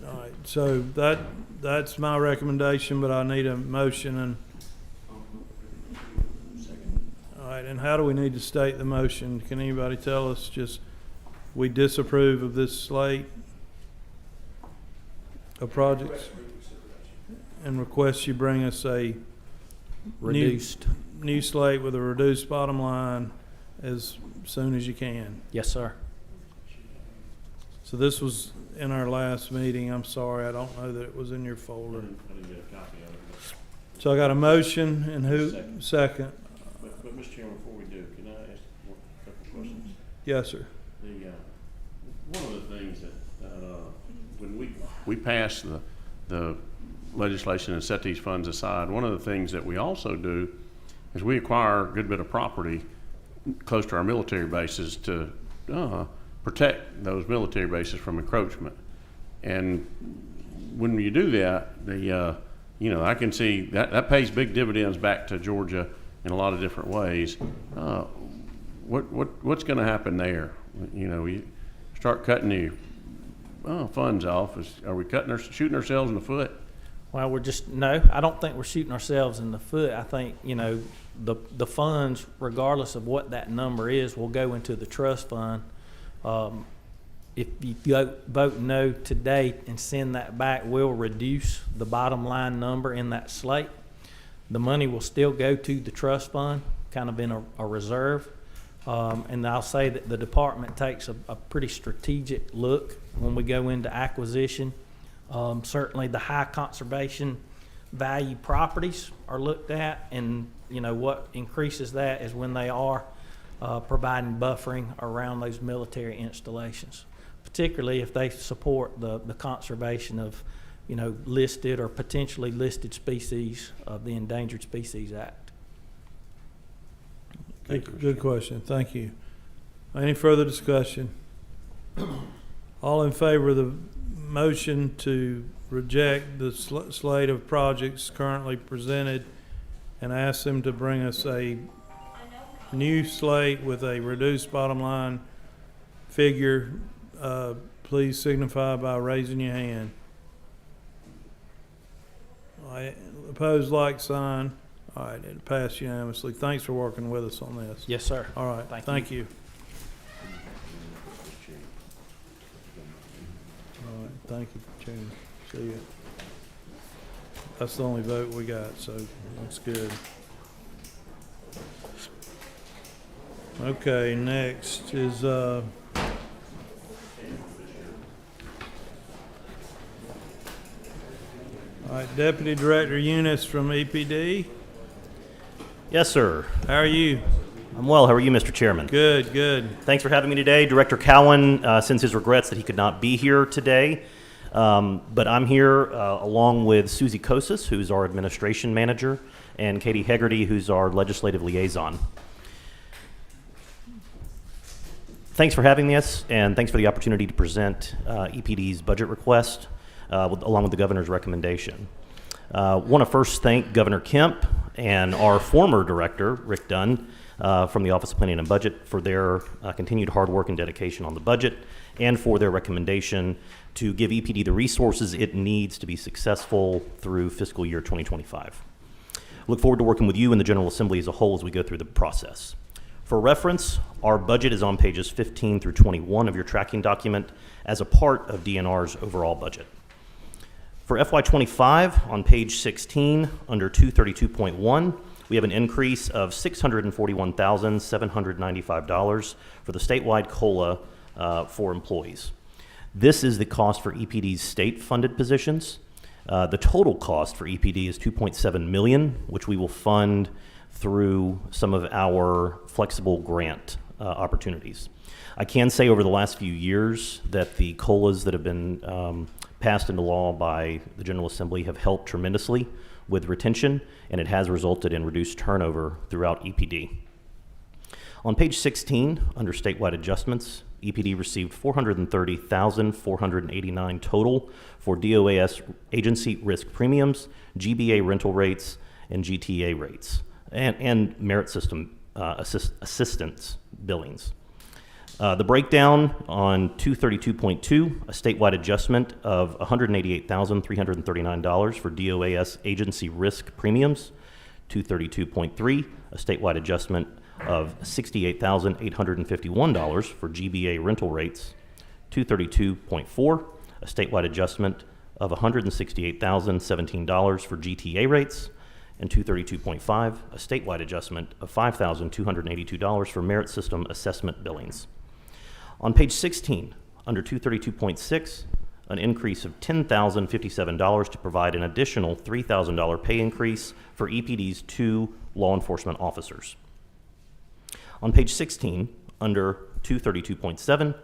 All right, so that's my recommendation, but I need a motion and. All right, and how do we need to state the motion? Can anybody tell us? Just we disapprove of this slate of projects and request you bring us a Reduced. new slate with a reduced bottom line as soon as you can. Yes, sir. So this was in our last meeting. I'm sorry, I don't know that it was in your folder. I didn't get a copy of it. So I got a motion and who? Second. But Mr. Chairman, before we do, can I ask a couple questions? Yes, sir. One of the things that when we passed the legislation and set these funds aside, one of the things that we also do is we acquire a good bit of property close to our military bases to protect those military bases from encroachment. And when you do that, I can see that pays big dividends back to Georgia in a lot of different ways. What's going to happen there? We start cutting the funds off. Are we shooting ourselves in the foot? Well, I don't think we're shooting ourselves in the foot. I think, the funds, regardless of what that number is, will go into the trust fund. If you vote no today and send that back, we'll reduce the bottom line number in that slate. The money will still go to the trust fund, kind of in a reserve. And I'll say that the department takes a pretty strategic look when we go into acquisition. Certainly the high conservation value properties are looked at, and what increases that is when they are providing buffering around those military installations, particularly if they support the conservation of listed or potentially listed species of the Endangered Species Act. Good question. Thank you. Any further discussion? All in favor of the motion to reject the slate of projects currently presented and ask them to bring us a new slate with a reduced bottom line figure, please signify by raising your hand. All Aye. Opposed, like sign. All right, it passed unanimously. Thanks for working with us on this. Yes, sir. All right, thank you. All right, thank you, Chairman. See you. That's the only vote we got, so that's good. Okay, next is, all right, Deputy Director Eunice from EPD. Yes, sir. How are you? I'm well. How are you, Mr. Chairman? Good, good. Thanks for having me today. Director Cowan sends his regrets that he could not be here today, but I'm here along with Susie Kosis, who's our administration manager, and Katie Hegarty, who's our legislative liaison. Thanks for having us, and thanks for the opportunity to present EPD's budget request along with the governor's recommendation. Want to first thank Governor Kemp and our former director, Rick Dunn, from the Office of Planning and Budget for their continued hard work and dedication on the budget, and for their recommendation to give EPD the resources it needs to be successful through fiscal year 2025. Look forward to working with you and the General Assembly as a whole as we go through the process. For reference, our budget is on pages 15 through 21 of your tracking document as a part of DNR's overall budget. For FY25, on page 16, under 232.1, we have an increase of $641,795 for the statewide COLA for employees. This is the cost for EPD's state-funded positions. The total cost for EPD is $2.7 million, which we will fund through some of our flexible grant opportunities. I can say over the last few years that the COLAs that have been passed into law by the General Assembly have helped tremendously with retention, and it has resulted in reduced turnover throughout EPD. On page 16, under statewide adjustments, EPD received $430,489 total for DOAS agency risk premiums, GBA rental rates, and GTA rates, and merit system assistance billings. The breakdown on 232.2, a statewide adjustment of $188,339 for DOAS agency risk premiums, 232.3, a statewide adjustment of $68,851 for GBA rental rates, 232.4, a statewide adjustment of $168,017 for GTA rates, and 232.5, a statewide adjustment of $5,282 for merit system assessment billings. On page 16, under 232.6, an increase of $10,057 to provide an additional $3,000 pay increase for EPD's 2 law enforcement officers. On page 16, under 232.7,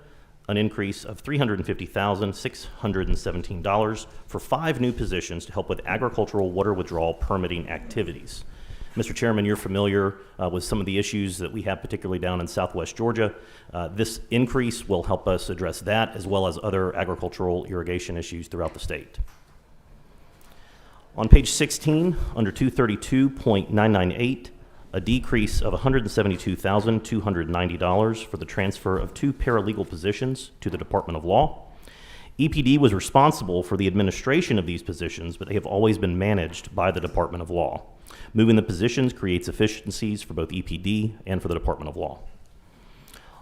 an increase of $350,617 for 5 new positions to help with agricultural water withdrawal permitting activities. Mr. Chairman, you're familiar with some of the issues that we have, particularly down in southwest Georgia. This increase will help us address that as well as other agricultural irrigation issues throughout the state. On page 16, under 232.998, a decrease of $172,290 for the transfer of 2 paralegal positions to the Department of Law. EPD was responsible for the administration of these positions, but they have always been managed by the Department of Law. Moving the positions creates efficiencies for both EPD and for the Department of Law.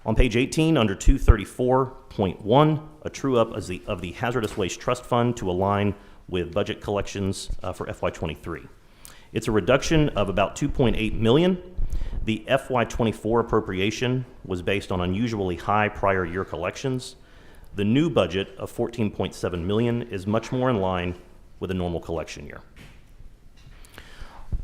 On page 18, under 234.1, a true-up of the Hazardous Waste Trust Fund to align with budget collections for FY23. It's a reduction of about $2.8 million. The FY24 appropriation was based on unusually high prior year collections. The new budget of $14.7 million is much more in line with a normal collection year.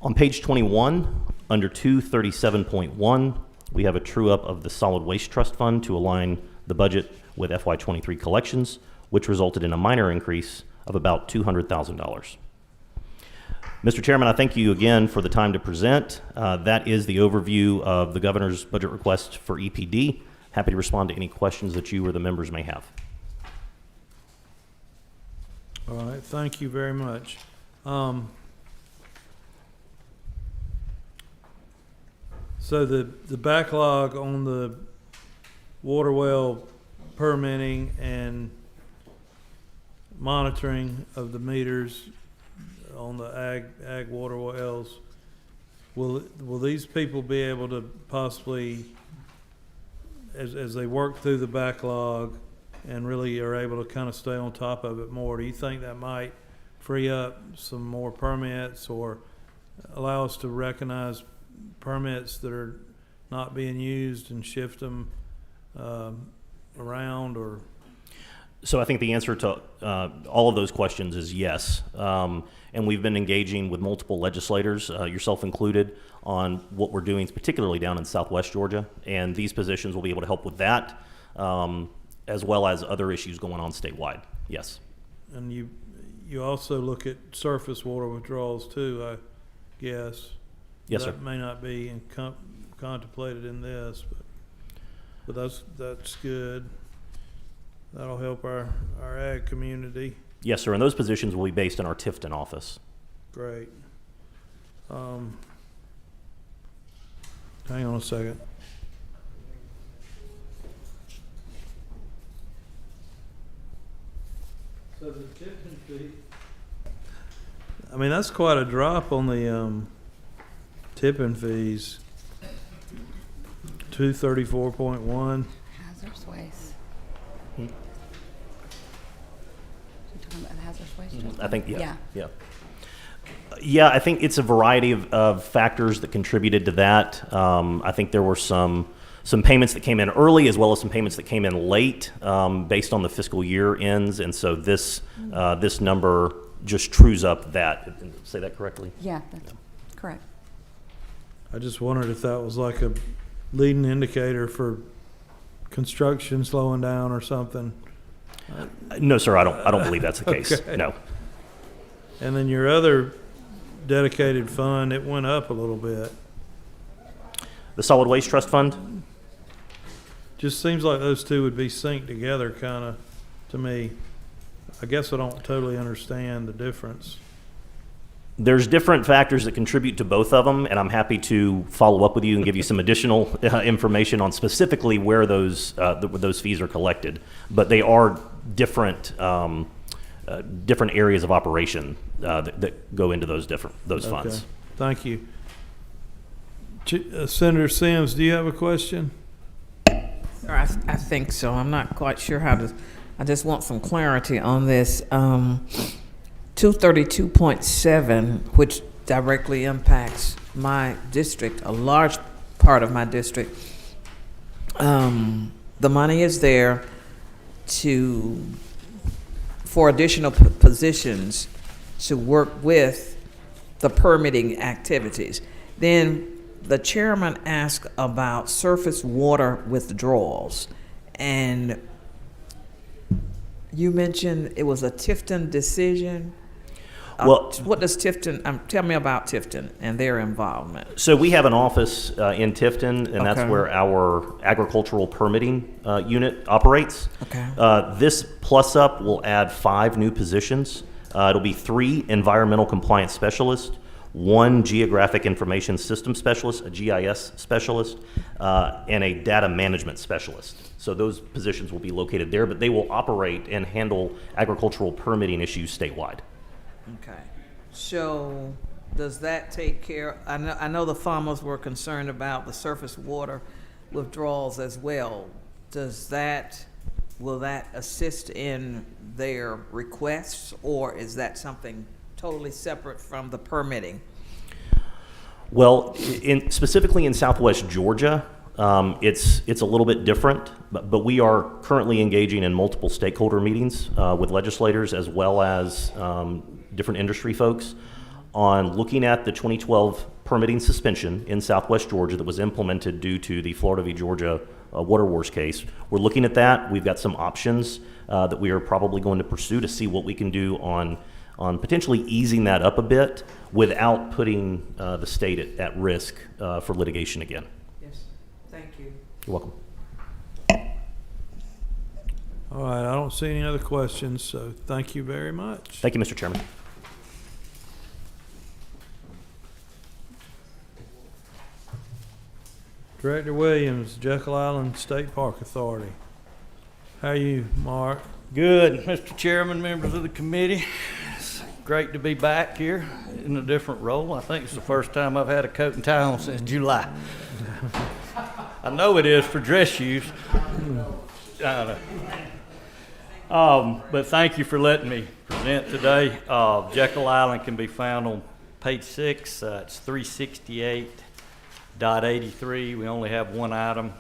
On page 21, under 237.1, we have a true-up of the Solid Waste Trust Fund to align the budget with FY23 collections, which resulted in a minor increase of about $200,000. Mr. Chairman, I thank you again for the time to present. That is the overview of the governor's budget request for EPD. Happy to respond to any questions that you or the members may have. All right, thank you very much. So the backlog on the water well permitting and monitoring of the meters, on the ag water wells, will these people be able to possibly, as they work through the backlog and really are able to kind of stay on top of it more, do you think that might free up some more permits or allow us to recognize permits that are not being used and shift them around? Or So I think the answer to all of those questions is yes. And we've been engaging with multiple legislators, yourself included, on what we're doing, particularly down in Southwest Georgia. And these positions will be able to help with that, as well as other issues going on statewide. Yes. And you also look at surface water withdrawals too, I guess. Yes, sir. That may not be contemplated in this, but that's good. That'll help our ag community. Yes, sir. And those positions will be based in our Tifton office. Great. Hang on a second. So the tipping fee, I mean, that's quite a drop on the tipping fees. 234.1. Hazardous waste. You talking about hazardous waste? I think, Yeah. Yeah, I think it's a variety of factors that contributed to that. I think there were some payments that came in early as well as some payments that came in late based on the fiscal year ends. And so this number just trues up that. Say that correctly? Yeah, that's correct. I just wondered if that was like a leading indicator for construction slowing down or something. No, sir, I don't believe that's the case. Okay. No. And then your other dedicated fund, it went up a little bit. The Solid Waste Trust Fund? Just seems like those two would be synced together kind of to me. I guess I don't totally understand the difference. There's different factors that contribute to both of them, and I'm happy to follow up with you and give you some additional information on specifically where those fees are collected. But they are different areas of operation that go into those funds. Okay. Thank you. Senator Sims, do you have a question? Sir, I think so. I'm not quite sure how to. I just want some clarity on this. 232.7, which directly impacts my district, a large part of my district. The money is there for additional positions to work with the permitting activities. Then the chairman asked about surface water withdrawals, and you mentioned it was a Tifton decision. Well, what does Tifton, tell me about Tifton and their involvement. So we have an office in Tifton, and that's Okay. where our agricultural permitting unit operates. Okay. This plus up will add 5 new positions. It'll be 3 environmental compliance specialists, 1 geographic information system specialist, a GIS specialist, and a data management specialist. So those positions will be located there, but they will operate and handle agricultural permitting issues statewide. Okay. So does that take care, I know the farmers were concerned about the surface water withdrawals as well. Will that assist in their requests, or is that something totally separate from the permitting? Well, specifically in Southwest Georgia, it's a little bit different, but we are currently engaging in multiple stakeholder meetings with legislators as well as different industry folks on looking at the 2012 permitting suspension in Southwest Georgia that was implemented due to the Florida v. Georgia water wars case. We're looking at that. We've got some options that we are probably going to pursue to see what we can do on potentially easing that up a bit without putting the state at risk for litigation again. Yes, thank you. You're welcome. All right, I don't see any other questions, so thank you very much. Thank you, Mr. Chairman. Director Williams, Jekyll Island State Park Authority. How are you, Mark? Good, Mr. Chairman, members of the committee. great to be back here in a different role. I think it's the first time I've had a coat and tie on since July. I know it is for dress shoes. I know. But thank you for letting me present today. Jekyll Island can be found on page 6. It's 368.83. We only have one item.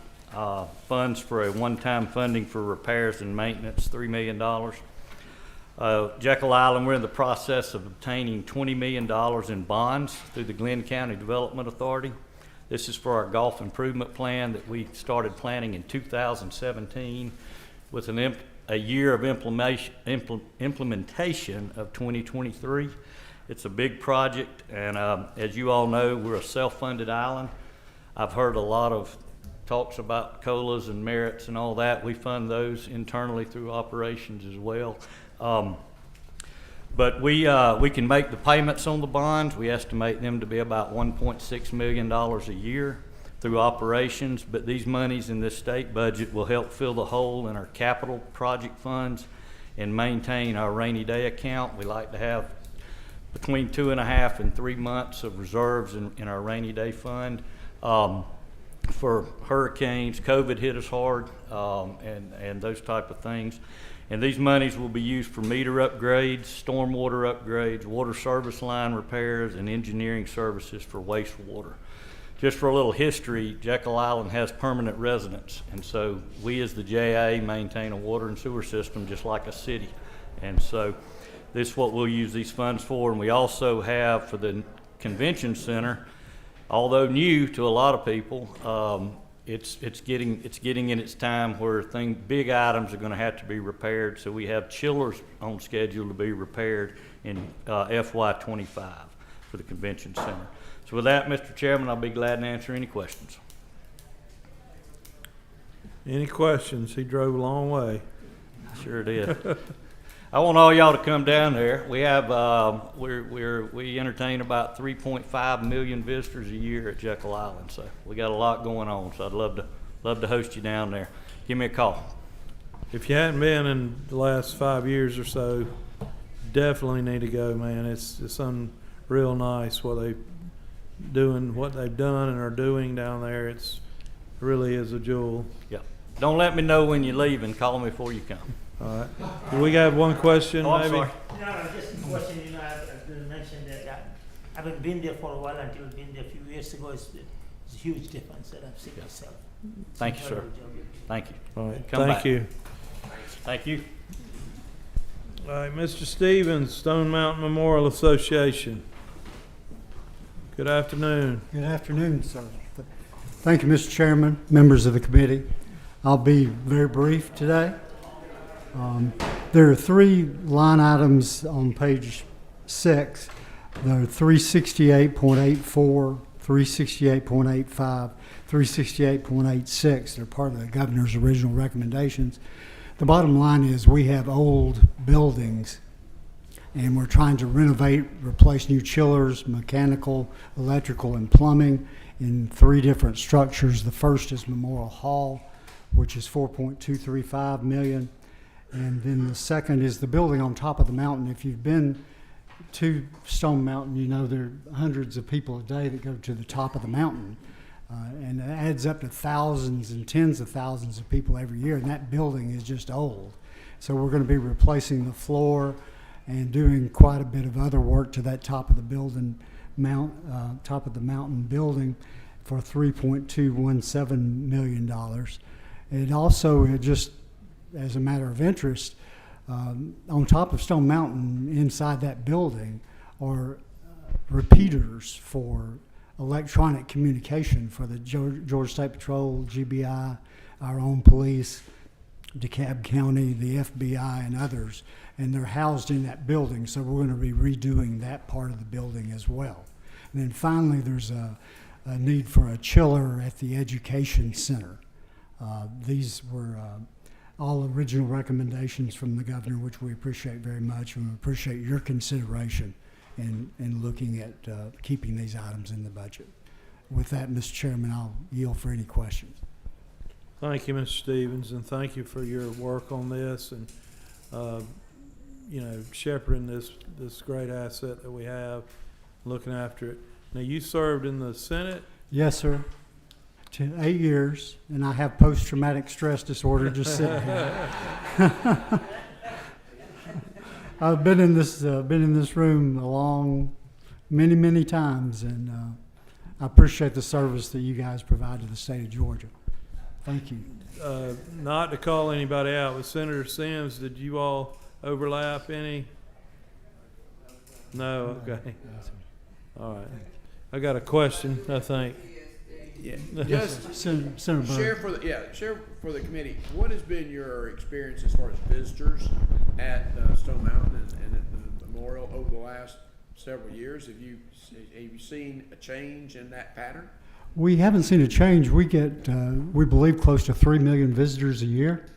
Funds for a one-time funding for repairs and maintenance, $3 million. Jekyll Island, we're in the process of obtaining $20 million in bonds through the Glenn County Development Authority. This is for our golf improvement plan that we started planning in 2017 with a year of implementation of 2023. It's a big project, and as you all know, we're a self-funded island. I've heard a lot of talks about COLAs and merits and all that. We fund those internally through operations as well. But we can make the payments on the bonds. We estimate them to be about $1.6 million a year through operations, but these monies in this state budget will help fill the hole in our capital project funds and maintain our rainy day account. We like to have between 2.5 and 3 months of reserves in our rainy day fund. For hurricanes, COVID hit us hard, and those type of things. And these monies will be used for meter upgrades, stormwater upgrades, water service line repairs, and engineering services for wastewater. Just for a little history, Jekyll Island has permanent residents, and so we as the JA maintain a water and sewer system just like a city. And so this is what we'll use these funds for. And we also have for the convention center, although new to a lot of people, it's getting in its time where big items are going to have to be repaired. So we have chillers on schedule to be repaired in FY25 for the convention center. So with that, Mr. Chairman, I'll be glad to answer any questions. Any questions? He drove a long way. Sure did. I want all y'all to come down there. We have we entertain about 3.5 million visitors a year at Jekyll Island, so we got a lot going on. So I'd love to host you down there. Give me a call. If you hadn't been in the last 5 years or so, definitely need to go, man. It's real nice what they've done and are doing down there. It really is a jewel. Yeah. Don't let me know when you're leaving. Call me before you come. All right. Do we got one question, I'm maybe? sorry. No, just a question. I've mentioned that I haven't been there for a while until been there a few years ago. It's a huge difference that I've seen myself. Thank you, sir. Thank you. All right. Come Thank back. you. Thank you. All right, Mr. Stevens, Stone Mountain Memorial Association. Good afternoon. Good afternoon, sir. Thank you, Mr. Chairman, members of the committee. I'll be very brief today. There are 3 line items on page 6. There are 368.84, 368.85, 368.86. They're part of the governor's original recommendations. The bottom line is we have old buildings and we're trying to renovate, replace new chillers, mechanical, electrical, and plumbing in 3 different structures. The first is Memorial Hall, which is $4.235 million. And then the second is the building on top of the mountain. If you've been to Stone Mountain, you know there are hundreds of people a day that go to the top of the mountain. And it adds up to thousands and tens of thousands of people every year. And that building is just old. So we're going to be replacing the floor and doing quite a bit of other work to that top of the building, top of the mountain building for $3.217 million. And also, just as a matter of interest, on top of Stone Mountain, inside that building, are repeaters for electronic communication for the Georgia State Patrol, GBI, our own police, DeKalb County, the FBI, and others. And they're housed in that building, so we're going to be redoing that part of the building as well. And then finally, there's a need for a chiller at the Education Center. These were all original recommendations from the governor, which we appreciate very much, and we appreciate your consideration in looking at keeping these items in the budget. With that, Mr. Chairman, I'll yield for any questions. Thank you, Mr. Stevens, and thank you for your work on this. And shepherding this great asset that we have, looking after it. Now, you served in the Senate. Yes, sir. 8 years, and I have post-traumatic stress disorder just sitting here. I've been in this room many times, and I appreciate the service that you guys provide to the state of Georgia. Thank you. Not to call anybody out, but Senator Sims, did you all overlap any? No, okay. All right. I got a question, I think. Yeah, just Senator share for the committee. What has been your experience as far as visitors at Stone Mountain and at the memorial over the last several years? Have you seen a change in that pattern? We haven't seen a change. We get, we believe, close to 3 million visitors a year.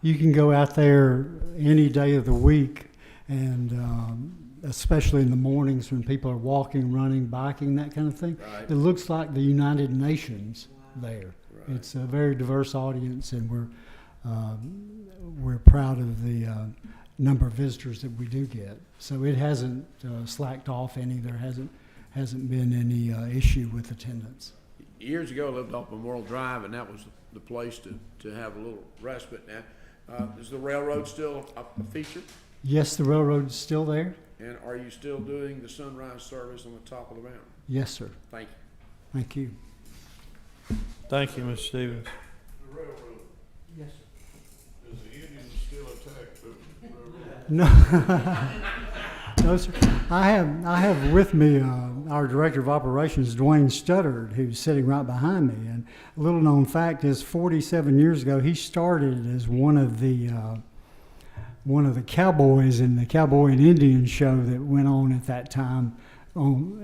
You can go out there any day of the week, and especially in the mornings when people are walking, running, biking, that kind of thing. Right. It looks like the United Nations there. Right. It's a very diverse audience, and we're proud of the number of visitors that we do get. So it hasn't slacked off any. There hasn't been any issue with attendance. Years ago, I lived off Memorial Drive, and that was the place to have a little respite. Now, is the railroad still a feature? Yes, the railroad's still there. And are you still doing the sunrise service on the top of the mountain? Yes, sir. Thank you. Thank you. Thank you, Mr. Stevens. The railroad, Yes, sir. does the Indians still attack the railroad? No, no, sir. I have with me our Director of Operations, Dwayne Studdard, who's sitting right behind me. And a little known fact is 47 years ago, he started as one of the cowboys in the Cowboy and Indian show that went on at that time,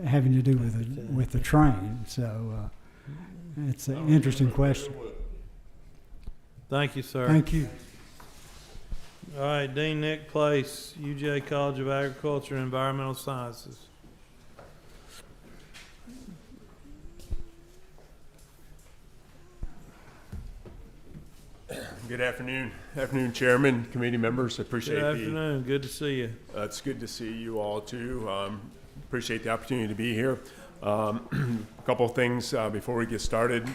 having to do with the train. So it's an interesting question. Thank you, sir. Thank you. All right, Dean Nick Place, UJ College of Agriculture and Environmental Sciences. Good afternoon. Afternoon, Chairman, committee members. I appreciate Good afternoon. Good to see you. It's good to see you all, too. Appreciate the opportunity to be here. A couple of things before we get started.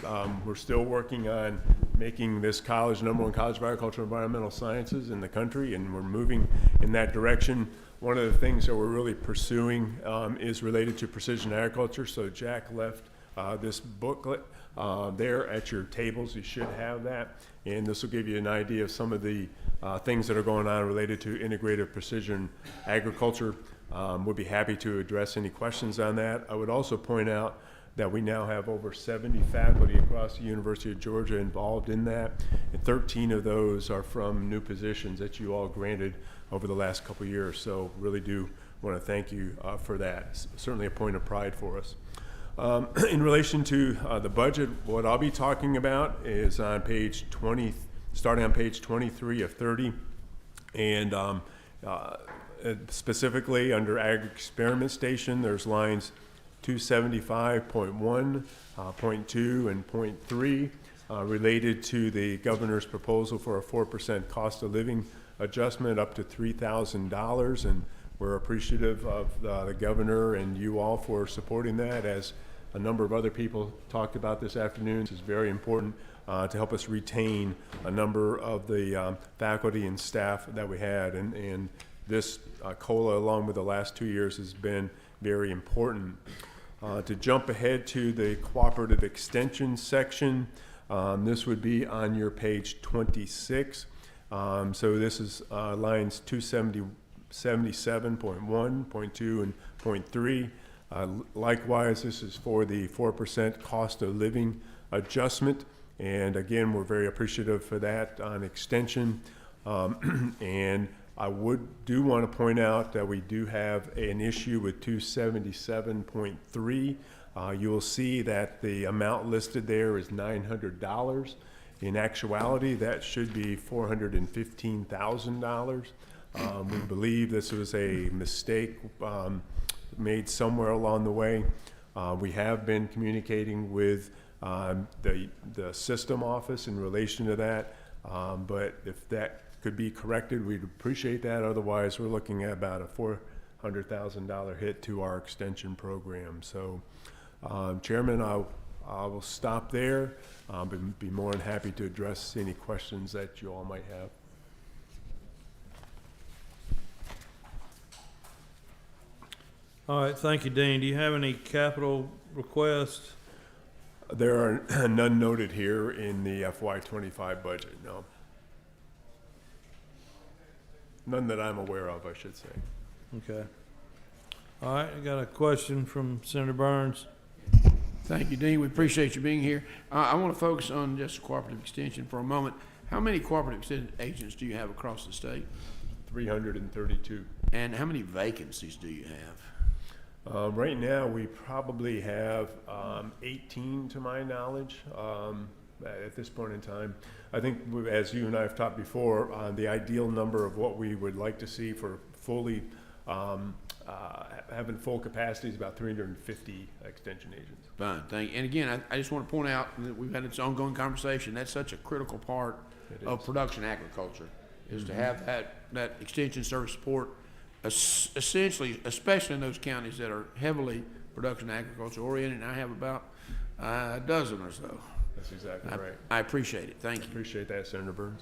We're still working on making this college #1 college of agriculture and environmental sciences in the country, and we're moving in that direction. One of the things that we're really pursuing is related to precision agriculture. So Jack left this booklet there at your tables. You should have that, and this will give you an idea of some of the things that are going on related to integrated precision agriculture. We'll be happy to address any questions on that. I would also point out that we now have over 70 faculty across the University of Georgia involved in that, and 13 of those are from new positions that you all granted over the last couple of years. So really do want to thank you for that. It's certainly a point of pride for us. In relation to the budget, what I'll be talking about is on page 20, starting on page 23 of 30, and specifically under Ag Experiment Station, there's lines 275.1, .2, and .3 related to the governor's proposal for a 4% cost of living adjustment up to $3,000, and we're appreciative of the governor and you all for supporting that. As a number of other people talked about this afternoon, this is very important to help us retain a number of the faculty and staff that we had, and this COLA, along with the last 2 years, has been very important. To jump ahead to the cooperative extension section, this would be on your page 26. So this is lines 277.1, .2, and .3. Likewise, this is for the 4% cost of living adjustment. And again, we're very appreciative for that on extension. And I do want to point out that we do have an issue with 277.3. You will see that the amount listed there is $900. In actuality, that should be $415,000. We believe this was a mistake made somewhere along the way. We have been communicating with the system office in relation to that, but if that could be corrected, we'd appreciate that. Otherwise, we're looking at about a $400,000 hit to our extension program. So, Chairman, I will stop there. But be more than happy to address any questions that you all might have. All right, thank you, Dean. Do you have any capital requests? There are none noted here in the FY25 budget, no. None that I'm aware of, I should say. Okay. All right, I got a question from Senator Burns. Thank you, Dean. We appreciate you being here. I want to focus on just cooperative extension for a moment. How many cooperative extension agents do you have across the state? 332. And how many vacancies do you have? Right now, we probably have 18 to my knowledge at this point in time. I think, as you and I have talked before, the ideal number of what we would like to see for fully having full capacity is about 350 extension agents. Fine, thank you. And again, I just want to point out that we've had this ongoing conversation. That's such a critical part of production agriculture, is to have that extension service support, essentially, especially in those counties that are heavily production agriculture oriented. And I have about a dozen or so. That's exactly right. I appreciate it. Thank you. Appreciate that, Senator Burns.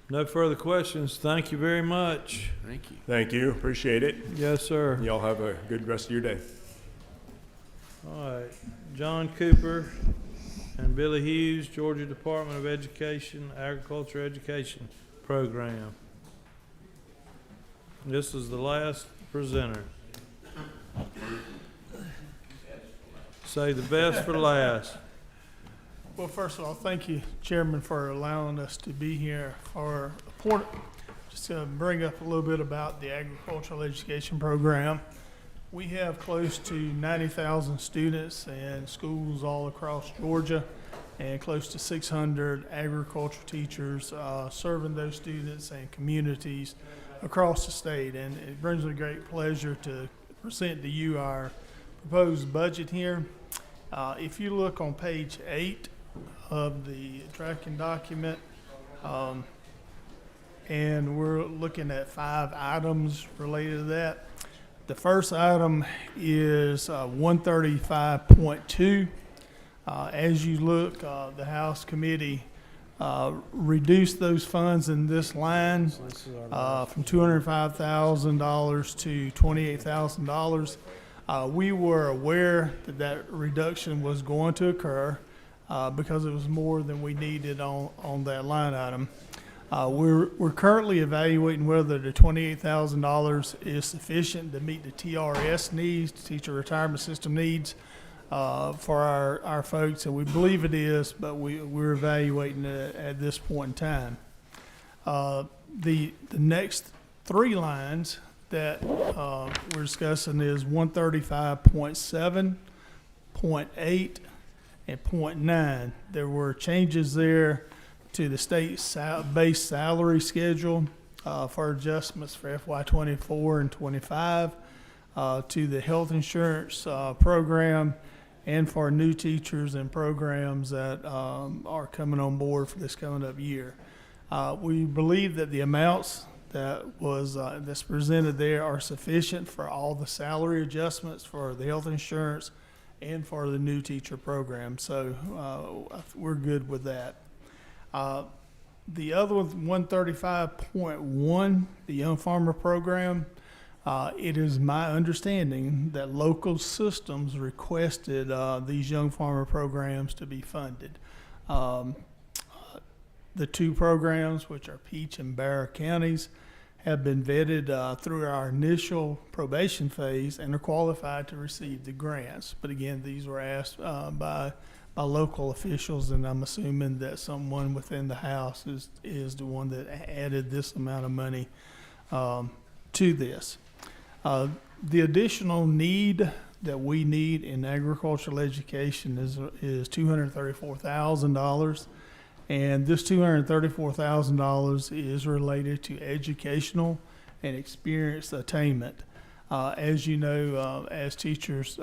No further questions. Thank you very much. Thank you. Thank you. Appreciate it. Yes, sir. Y'all have a good rest of your day. All right. John Cooper and Billy Hughes, Georgia Department of Education, Agriculture Education Program. This is the last presenter. Say the best for last. Well, first of all, thank you, Chairman, for allowing us to be here for a report. Just to bring up a little bit about the agricultural education program. We have close to 90,000 students in schools all across Georgia and close to 600 agriculture teachers serving those students and communities across the state. And it brings me great pleasure to present to you our proposed budget here. If you look on page 8 of the tracking document, and we're looking at 5 items related to that. The first item is 135.2. As you look, the House Committee reduced those funds in this line from $205,000 to $28,000. We were aware that that reduction was going to occur because it was more than we needed on that line item. We're currently evaluating whether the $28,000 is sufficient to meet the TRS needs, Teacher Retirement System needs, for our folks, and we believe it is, but we're evaluating it at this point in time. The next 3 lines that we're discussing is 135.7, 0.8, and 0.9. There were changes there to the state base salary schedule for adjustments for FY24 and 25, to the health insurance program, and for new teachers and programs that are coming on board for this coming up year. We believe that the amounts that was that's presented there are sufficient for all the salary adjustments for the health insurance and for the new teacher program. So we're good with that. The other one, 135.1, the Young Farmer Program, it is my understanding that local systems requested these Young Farmer programs to be funded. The 2 programs, which are Peach and Barrow counties, have been vetted through our initial probation phase and are qualified to receive the grants. But again, these were asked by local officials, and I'm assuming that someone within the House is the one that added this amount of money to this. The additional need that we need in agricultural education is $234,000. And this $234,000 is related to educational and experience attainment. As you know, as teachers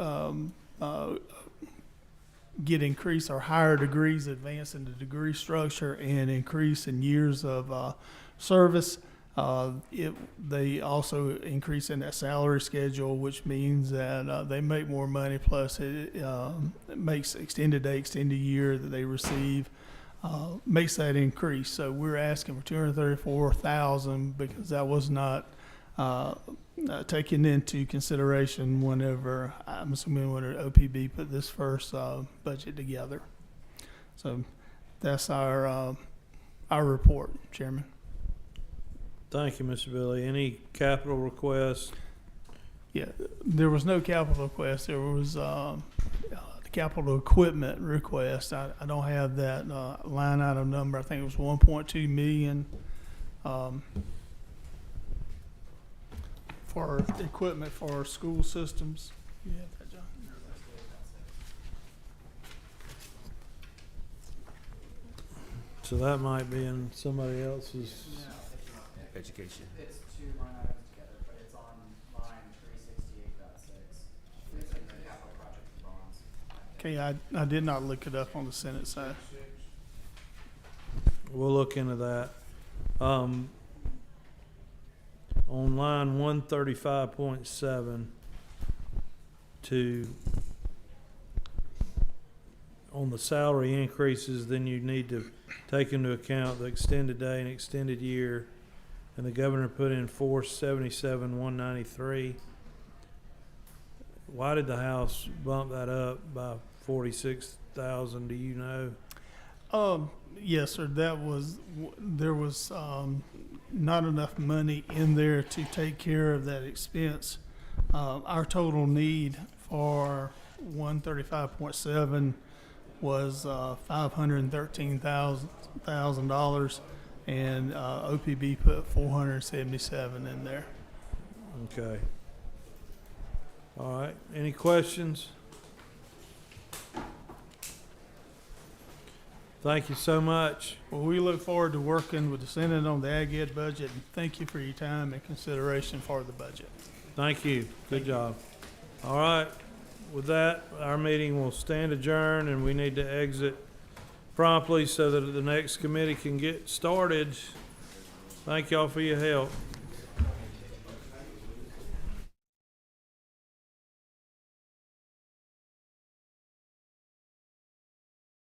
get increased or higher degrees, advance in the degree structure, and increase in years of service. They also increase in that salary schedule, which means that they make more money. Plus, it makes extended day, extended year that they receive makes that increase. So we're asking for $234,000 because that was not taken into consideration whenever I'm assuming when OPB put this first budget together. So that's our report, Chairman. Thank you, Mr. Billy. Any capital requests? Yeah, there was no capital request. There was the capital equipment request. I don't have that line item number. I think it was 1.2 million for equipment for our school systems. You have that, John? So that might be in somebody else's. Education. It's two line items together, but it's on line 368.6. It's in the capital project bonds. Okay, I did not look it up on the Senate side. We'll look into that. On line 135.7 on the salary increases, then you need to take into account the extended day and extended year. And the governor put in 477,193. Why did the House bump that up by 46,000? Do you know? Yes, sir. There was not enough money in there to take care of that expense. Our total need for 135.7 was $513,000. And OPB put 477 in there. Okay. All right. Any questions? Thank you so much. Well, we look forward to working with the Senate on the Ag Ed budget, and thank you for your time and consideration for the budget. Thank you. Good job. All right. With that, our meeting will stand adjourned, and we need to exit promptly so that the next committee can get started. Thank y'all for your help.